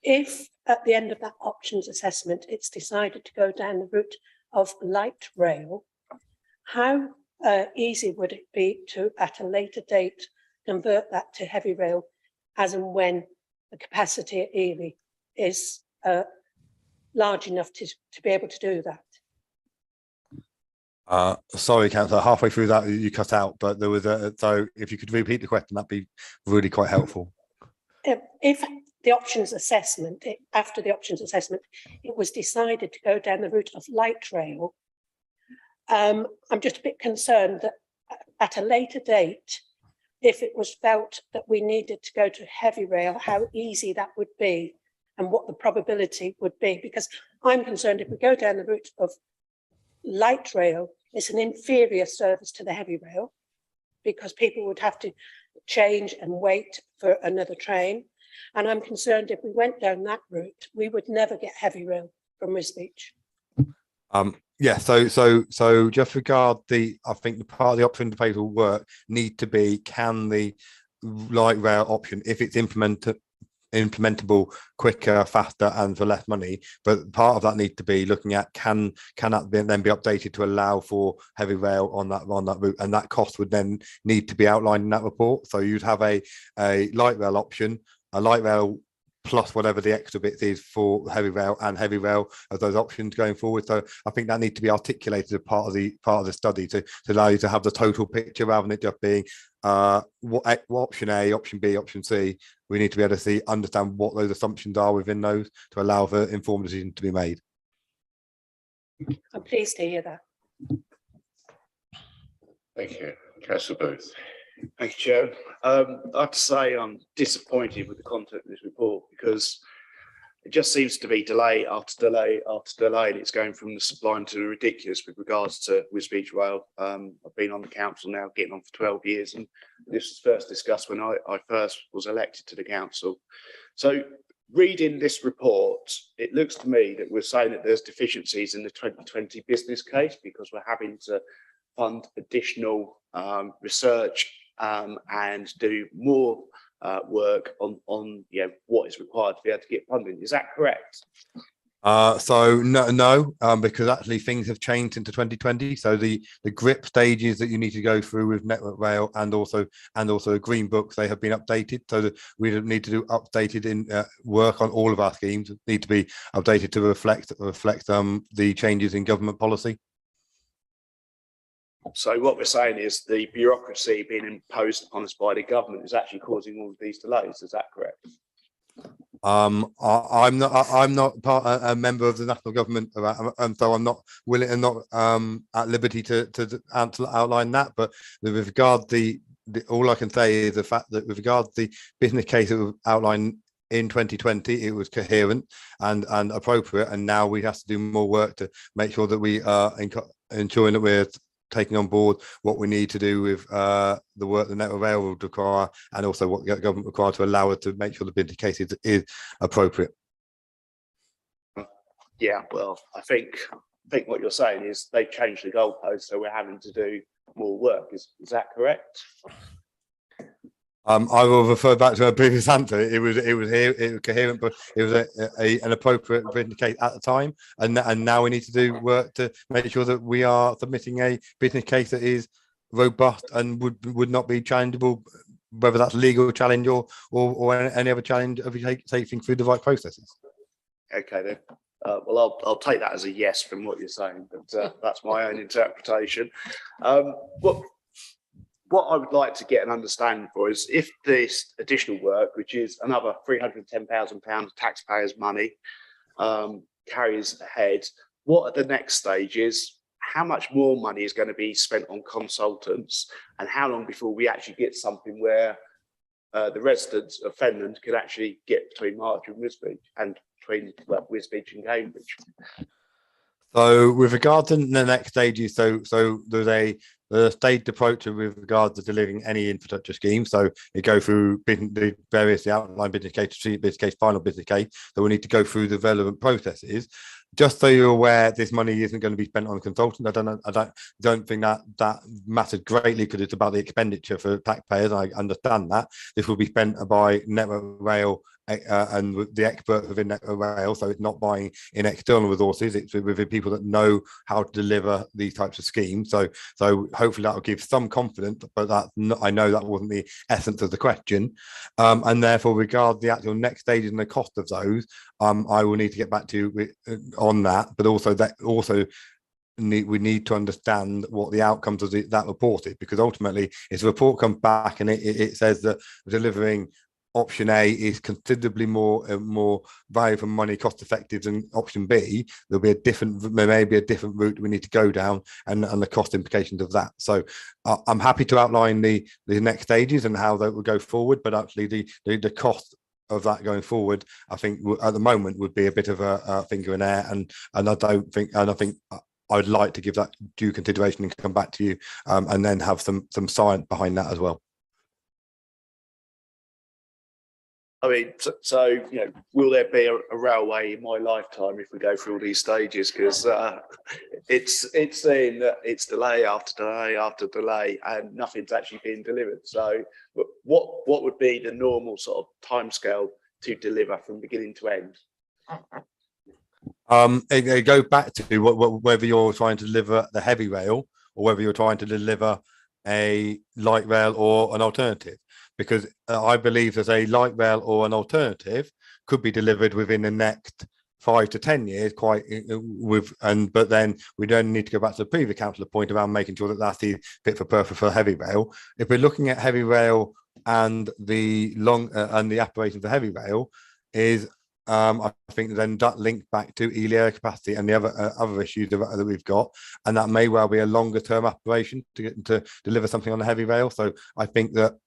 If at the end of that options assessment, it's decided to go down the route of light rail, how easy would it be to, at a later date, convert that to heavy rail as and when the capacity at Ely is large enough to be able to do that? Sorry, Councillor, halfway through that you cut out, but there was so if you could repeat the question, that'd be really quite helpful. If the options assessment, after the options assessment, it was decided to go down the route of light rail, I'm just a bit concerned that at a later date, if it was felt that we needed to go to heavy rail, how easy that would be and what the probability would be, because I'm concerned if we go down the route of light rail, it's an inferior service to the heavy rail, because people would have to change and wait for another train. And I'm concerned if we went down that route, we would never get heavy rail from Wisbech. Yeah, so just regard I think the part of the option debate will work need to be, can the light rail option, if it's implementable quicker, faster, and for less money, but part of that needs to be looking at can that then be updated to allow for heavy rail on that route, and that cost would then need to be outlined in that report. So you'd have a light rail option, a light rail plus whatever the extra bit is for heavy rail, and heavy rail as those options going forward. So I think that needs to be articulated as part of the study to allow you to have the total picture rather than it just being what option A, option B, option C. We need to be able to understand what those assumptions are within those to allow for informed decision to be made. I'm pleased to hear that. Thank you. Councillor Booth. Thank you, Chair. I have to say I'm disappointed with the content of this report, because it just seems to be delay after delay after delay, and it's going from the sublime to the ridiculous with regards to Wisbech Rail. I've been on the council now getting on for 12 years, and this was first discussed when I first was elected to the council. So reading this report, it looks to me that we're saying that there's deficiencies in the 2020 business case, because we're having to fund additional research and do more work on what is required to be able to get funding. Is that correct? So no, because actually things have changed into 2020. So the grip stages that you need to go through with Network Rail and also the green books, they have been updated. So that we don't need to do updated in work on all of our schemes, need to be updated to reflect the changes in government policy. So what we're saying is the bureaucracy being imposed upon us by the government is actually causing all of these delays. Is that correct? I'm not a member of the national government, and so I'm not willing and not at liberty to outline that. But with regard all I can say is the fact that with regard to the business case that was outlined in 2020, it was coherent and appropriate, and now we have to do more work to make sure that we are ensuring that we're taking on board what we need to do with the work the Network Rail will require, and also what the government require to allow us to make sure the business case is appropriate. Yeah, well, I think what you're saying is they've changed the goalpost, so we're having to do more work. Is that correct? I will refer back to a previous answer. It was coherent, but it was an appropriate business case at the time, and now we need to do work to make sure that we are submitting a business case that is robust and would not be challengeable, whether that's legal challenge or any other challenge if we take things through the right processes. Okay then. Well, I'll take that as a yes from what you're saying, but that's my own interpretation. What I would like to get an understanding for is if this additional work, which is another £310,000 taxpayers' money, carries ahead, what are the next stages? How much more money is going to be spent on consultants, and how long before we actually get something where the residents of Fenland could actually get between March and Wisbech, and between Wisbech and Cambridge? So with regard to the next stages, so there's a staged approach with regard to delivering any infrastructure scheme. So you go through the various outline business case, final business case. So we need to go through the relevant processes. Just so you're aware, this money isn't going to be spent on consultants. I don't think that matters greatly because it's about the expenditure for taxpayers. I understand that this will be spent by Network Rail and the experts within Network Rail. So it's not buying in external resources. It's with people that know how to deliver these types of schemes. So hopefully that will give some confidence. But I know that wasn't the essence of the question. And therefore, regard the actual next stages and the cost of those, I will need to get back to you on that. But we need to understand what the outcomes of that report is, because ultimately, if the report comes back and it says that delivering option A is considerably more value for money, cost effective than option B, there may be a different route we need to go down, and the cost implications of that. So I'm happy to outline the next stages and how that will go forward, but actually the cost of that going forward, I think at the moment would be a bit of a finger in air, and I think I'd like to give that due consideration and come back to you, and then have some science behind that as well. I mean, so you know, will there be a railway in my lifetime if we go through all these stages? Because it's saying that it's delay after delay after delay, and nothing's actually been delivered. So, what would be the normal sort of timescale to deliver from beginning to end? It goes back to whether you're trying to deliver the heavy rail or whether you're trying to deliver a light rail or an alternative. Because I believe that a light rail or an alternative could be delivered within the next 5 to 10 years, but then we don't need to go back to the previous councillor point around making sure that that's the fit for purpose for heavy rail. If we're looking at heavy rail and the operation for heavy rail is, I think then that links back to Ely capacity and the other issues that we've got, and that may well be a longer term operation to deliver something on the heavy rail. So I think that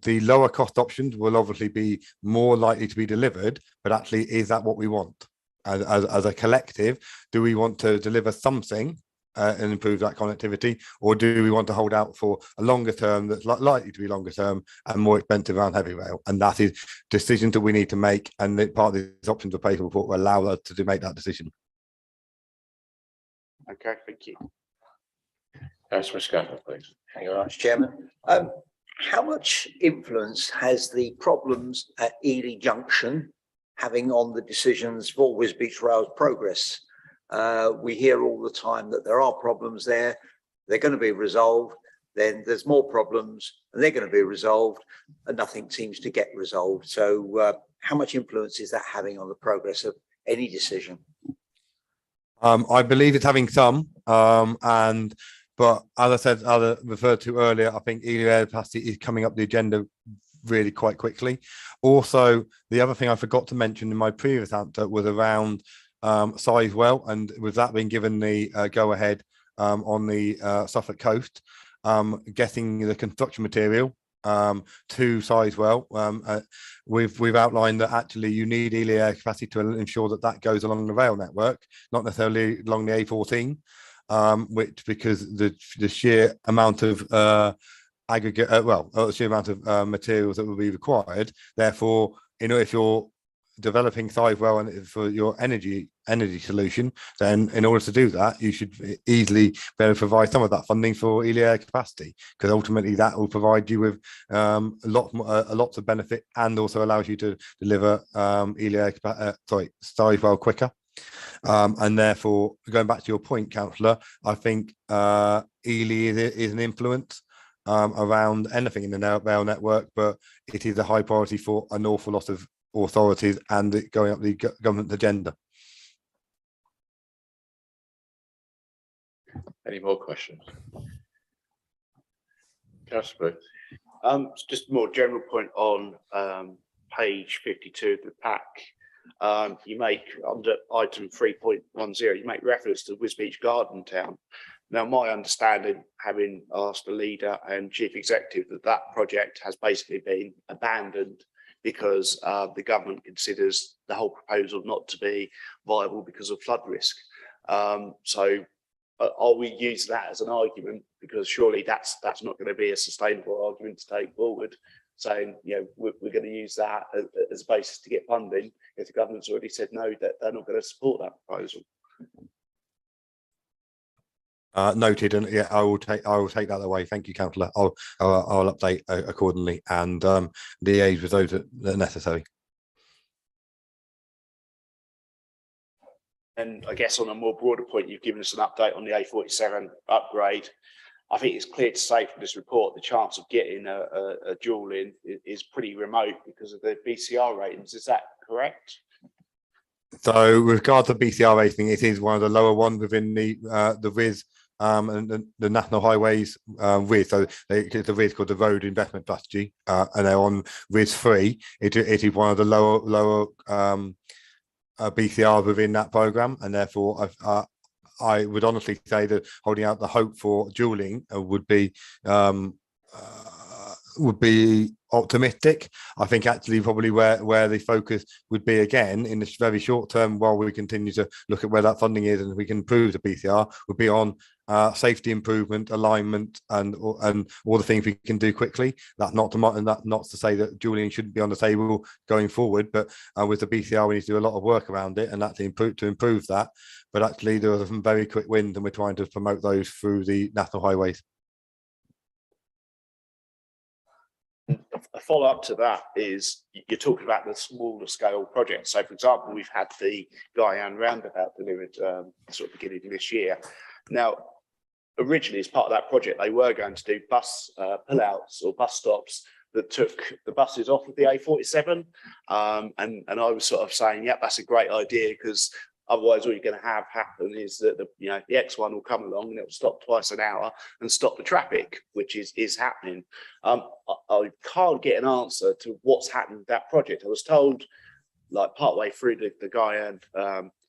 the lower cost options will obviously be more likely to be delivered, but actually, is that what we want as a collective? Do we want to deliver something and improve that connectivity, or do we want to hold out for a longer term that's likely to be longer term and more expensive around heavy rail? And that is decisions that we need to make, and part of this options appraisal report will allow us to make that decision. Okay, thank you. Councillor Scuttle, please. Thank you very much, Chairman. How much influence has the problems at Ely Junction having on the decisions for Wisbech Rail's progress? We hear all the time that there are problems there, they're going to be resolved, then there's more problems and they're going to be resolved, and nothing seems to get resolved. So how much influence is that having on the progress of any decision? I believe it's having some, but as I said, referred to earlier, I think Ely capacity is coming up the agenda really quite quickly. Also, the other thing I forgot to mention in my previous answer was around Sizewell, and with that being given the go ahead on the Suffolk coast, getting the construction material to Sizewell. We've outlined that actually you need Ely capacity to ensure that goes along the rail network, not necessarily along the A14. which because the sheer amount of aggregate, sheer amount of materials that will be required. Therefore, if you're developing Thrive-Well and for your energy solution, then in order to do that, you should easily be able to provide some of that funding for Ely capacity, because ultimately that will provide you with lots of benefit and also allows you to deliver Thrive-Well quicker. And therefore, going back to your point, Councillor, I think Ely is an influence around anything in the rail network, but it is a high priority for an awful lot of authorities and it going up the government agenda. Any more questions? Councillor Just a more general point on page 52 of the pack. You make under item 3.10, you make reference to Wisbech Garden Town. Now, my understanding, having asked the leader and chief executive, that project has basically been abandoned because the government considers the whole proposal not to be viable because of flood risk. So are we using that as an argument? Because surely that's not going to be a sustainable argument to take forward, saying, we're going to use that as a basis to get funding if the government's already said no, that they're not going to support that proposal. Noted, and yeah, I will take that away. Thank you, Councillor. I'll update accordingly and liaise with those that are necessary. And I guess on a more broader point, you've given us an update on the A47 upgrade. I think it's clear to say from this report the chance of getting a dual in is pretty remote because of the BCR ratings. Is that correct? So, with regard to BCR rating, it is one of the lower ones within the RIS and the National Highways RIS. So, it's a RIS called the Road Investment Strategy, and they're on RIS 3. It is one of the lower BCR within that program, and therefore I would honestly say that holding out the hope for dualling would be optimistic. I think actually probably where the focus would be again in this very short term, while we continue to look at where that funding is and we can improve the BCR, would be on safety improvement, alignment, and all the things we can do quickly. That's not to say that dualling shouldn't be on the table going forward, but with the BCR we need to do a lot of work around it, and that's to improve that. But actually there are some very quick wins, and we're trying to promote those through the National Highways. A follow-up to that is you're talking about the smaller scale projects. So, for example, we've had the Guyane roundabout delivered sort of beginning of this year. Now, originally, as part of that project, they were going to do bus pullouts or bus stops that took the buses off of the A47, and I was sort of saying, yeah, that's a great idea, because otherwise, all you're going to have happen is that the X1 will come along and it will stop twice an hour and stop the traffic, which is happening. I can't get an answer to what's happened with that project. I was told, like partway through the Guyane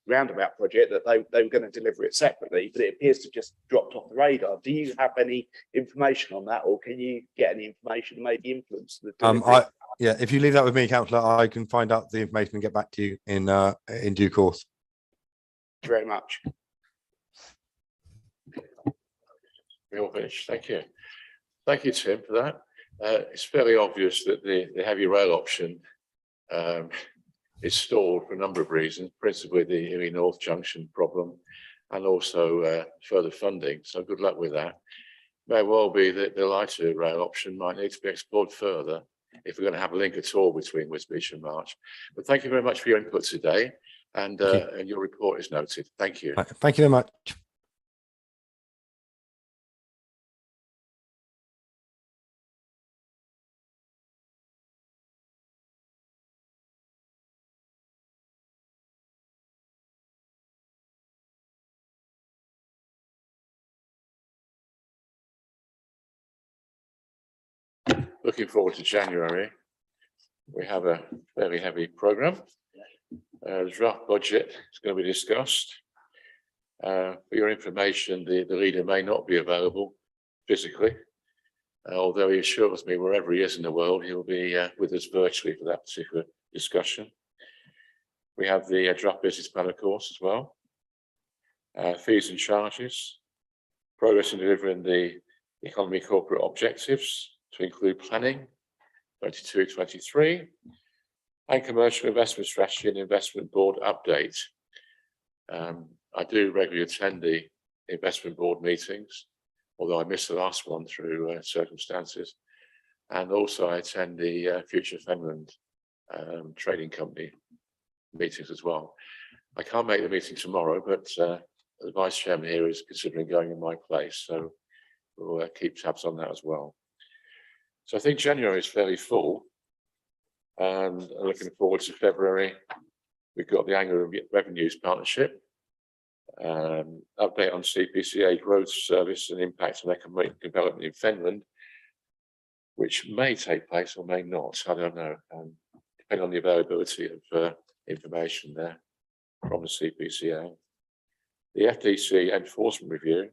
roundabout project, that they were going to deliver it separately, but it appears to have just dropped off the radar. Do you have any information on that, or can you get any information and maybe influence the delivery? Yeah, if you leave that with me, Councillor, I can find out the information and get back to you in due course. Thank you very much. We're all finished. Thank you. Thank you, Tim, for that. It's fairly obvious that the heavy rail option is stalled for a number of reasons, principally the Ely North Junction problem and also further funding. So good luck with that. May well be that the lighter rail option might need to be explored further if we're going to have a link at all between Wisbech and March. But thank you very much for your input today. And your report is noted. Thank you. Thank you very much. Looking forward to January. We have a fairly heavy programme. The draft budget is going to be discussed. For your information, the leader may not be available physically, although he assures me wherever he is in the world, he'll be with us virtually for that particular discussion. We have the draft business plan, of course, as well. Fees and charges, progress in delivering the economy corporate objectives to include planning 22-23 and commercial investment strategy and investment board update. I do regularly attend the investment board meetings, although I missed the last one through circumstances. And also I attend the Future Fenland trading company meetings as well. I can't make the meeting tomorrow, but the vice chairman here is considering going in my place, so we'll keep tabs on that as well. So I think January is fairly full, and looking forward to February. We've got the annual revenues partnership, update on CPCA growth service and impact on economic development in Fenland, which may take place or may not, I don't know, depending on the availability of information there from the CPCA, the FTC enforcement review,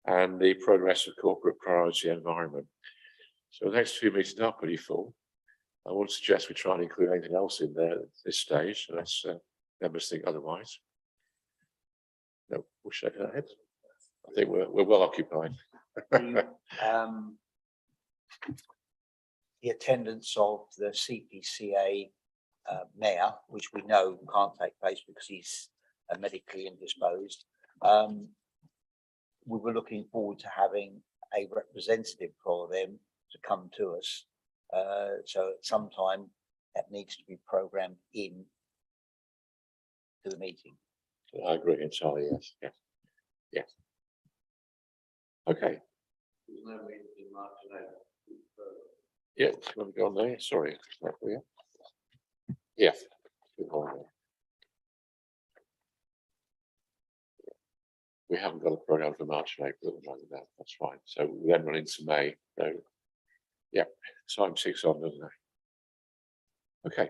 and the progress of corporate priority environment. So the next few meetings are pretty full. I wouldn't suggest we try and include anything else in there at this stage, unless members think otherwise. No, we'll shake our heads. I think we're well occupied. The attendance of the CPCA mayor, which we know can't take place because he's medically indisposed. We were looking forward to having a representative for them to come to us. So at some time that needs to be programmed in to the meeting. I agree entirely, yes. Okay. Yeah, let me go on there, sorry. Yeah. We haven't got a program for March and April at the moment, that's fine. So we then run into May. So yeah, time 6 on, doesn't it? Okay.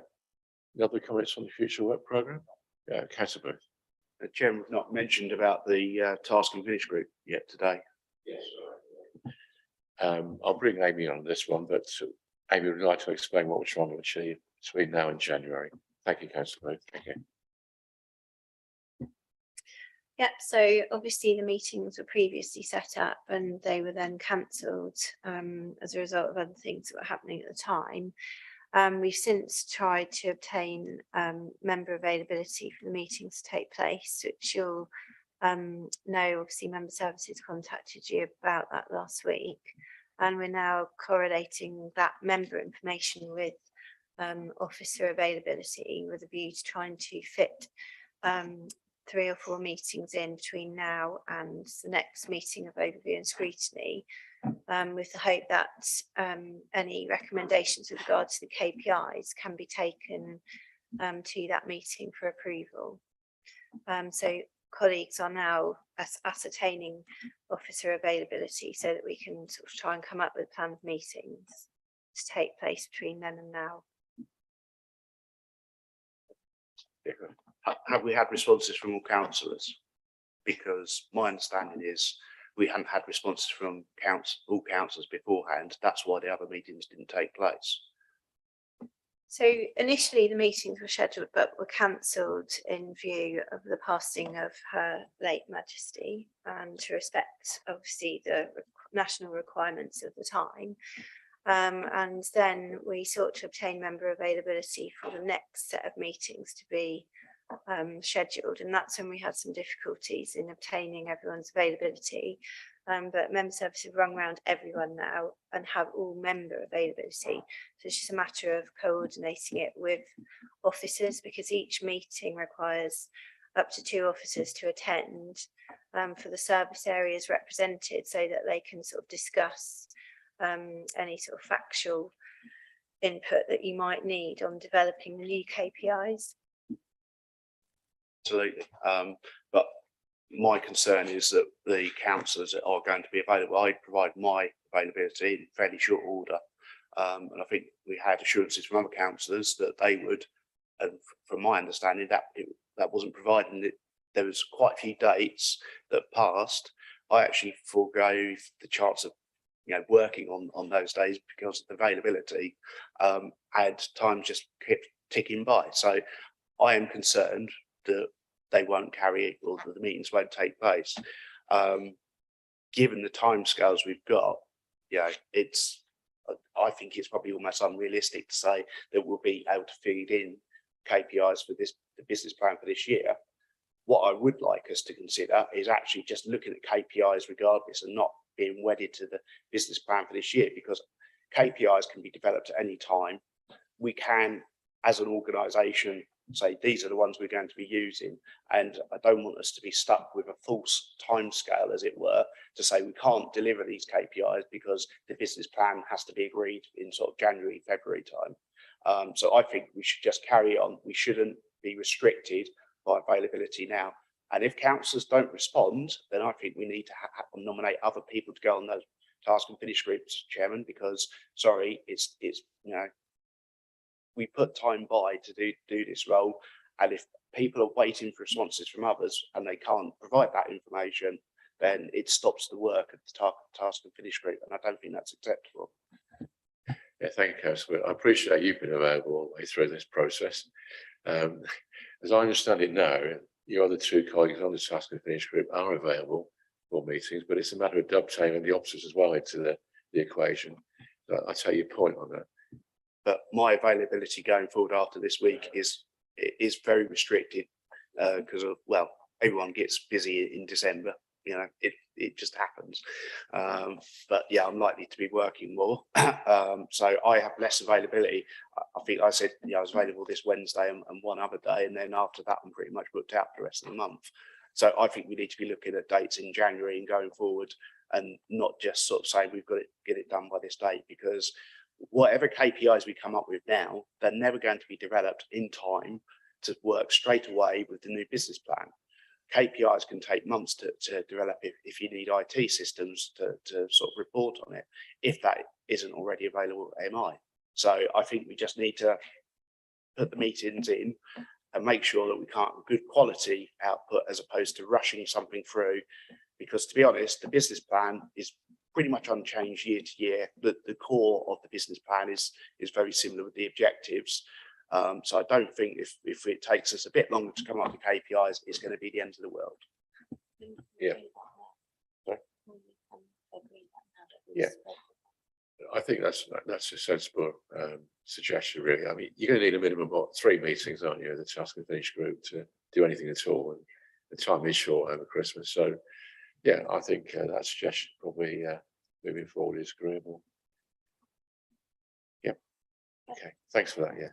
Any other comments on the future work program? Councillor Booth. The chairman has not mentioned about the task and finish group yet today. Yes. I'll bring Amy on this one, but Amy would like to explain what we're trying to achieve between now and January. Thank you, Councillor Booth. Thank you. Yep, so obviously the meetings were previously set up and they were then cancelled as a result of other things that were happening at the time. We've since tried to obtain member availability for the meetings to take place, which you'll know, obviously member services contacted you about that last week. And we're now correlating that member information with officer availability with a view to trying to fit 3 or 4 meetings in between now and the next meeting of overview and scrutiny, with the hope that any recommendations with regard to the KPIs can be taken to that meeting for approval. So colleagues are now ascertaining officer availability so that we can sort of try and come up with planned meetings to take place between then and now. Have we had responses from all councillors? Because my understanding is we hadn't had responses from all councillors beforehand. That's why the other meetings didn't take place. So initially the meetings were scheduled but were cancelled in view of the passing of Her late Majesty and to respect obviously the national requirements of the time. And then we sought to obtain member availability for the next set of meetings to be scheduled, and that's when we had some difficulties in obtaining everyone's availability. But member services have rung around everyone now and have all member availability. So it's just a matter of coordinating it with officers, because each meeting requires up to 2 officers to attend for the service areas represented, so that they can sort of discuss any sort of factual input that you might need on developing the new KPIs. Absolutely. But my concern is that the councillors are going to be available. I provide my availability in fairly short order. And I think we had assurances from other councillors that they would, and from my understanding that wasn't provided. There was quite a few dates that passed. I actually forego the chance of working on those days because of availability, and time just kept ticking by. So I am concerned that they won't carry it, or the meetings won't take place. given the timescales we've got, yeah, I think it's probably almost unrealistic to say that we'll be able to feed in KPIs for the business plan for this year. What I would like us to consider is actually just looking at KPIs regardless and not being wedded to the business plan for this year, because KPIs can be developed at any time. We can, as an organisation, say these are the ones we're going to be using, and I don't want us to be stuck with a false timescale, as it were, to say we can't deliver these KPIs because the business plan has to be agreed in sort of January, February time. So I think we should just carry on. We shouldn't be restricted by availability now. And if councillors don't respond, then I think we need to nominate other people to go on those task and finish groups, Chairman, because sorry, it's we put time by to do this role, and if people are waiting for responses from others and they can't provide that information, then it stops the work of the task and finish group, and I don't think that's acceptable. Yeah, thank you, Councillor. I appreciate you've been available all the way through this process. As I understand it now, your other two colleagues on the task and finish group are available for meetings, but it's a matter of dovetailing the officers as well into the equation. So I take your point on that. But my availability going forward after this week is very restricted because of, well, everyone gets busy in December. You know, it just happens. But yeah, I'm likely to be working more. So I have less availability. I think I said, I was available this Wednesday and one other day. And then after that, I'm pretty much booked out for the rest of the month. So I think we need to be looking at dates in January and going forward, and not just sort of saying we've got to get it done by this date, because whatever KPIs we come up with now, they're never going to be developed in time to work straight away with the new business plan. KPIs can take months to develop if you need IT systems to sort of report on it, if that isn't already available at MI. So I think we just need to put the meetings in and make sure that we can't have good quality output as opposed to rushing something through, because to be honest, the business plan is pretty much unchanged year to year. The core of the business plan is very similar with the objectives. So I don't think if it takes us a bit longer to come up with KPIs, it's going to be the end of the world. Yeah. Sorry? Yeah. I think that's a sensible suggestion, really. I mean, you're going to need a minimum of 3 meetings, aren't you, the task and finish group to do anything at all, and the time is short over Christmas. So yeah, I think that suggestion probably moving forward is agreeable. Yeah. Okay. Thanks for that. Yeah.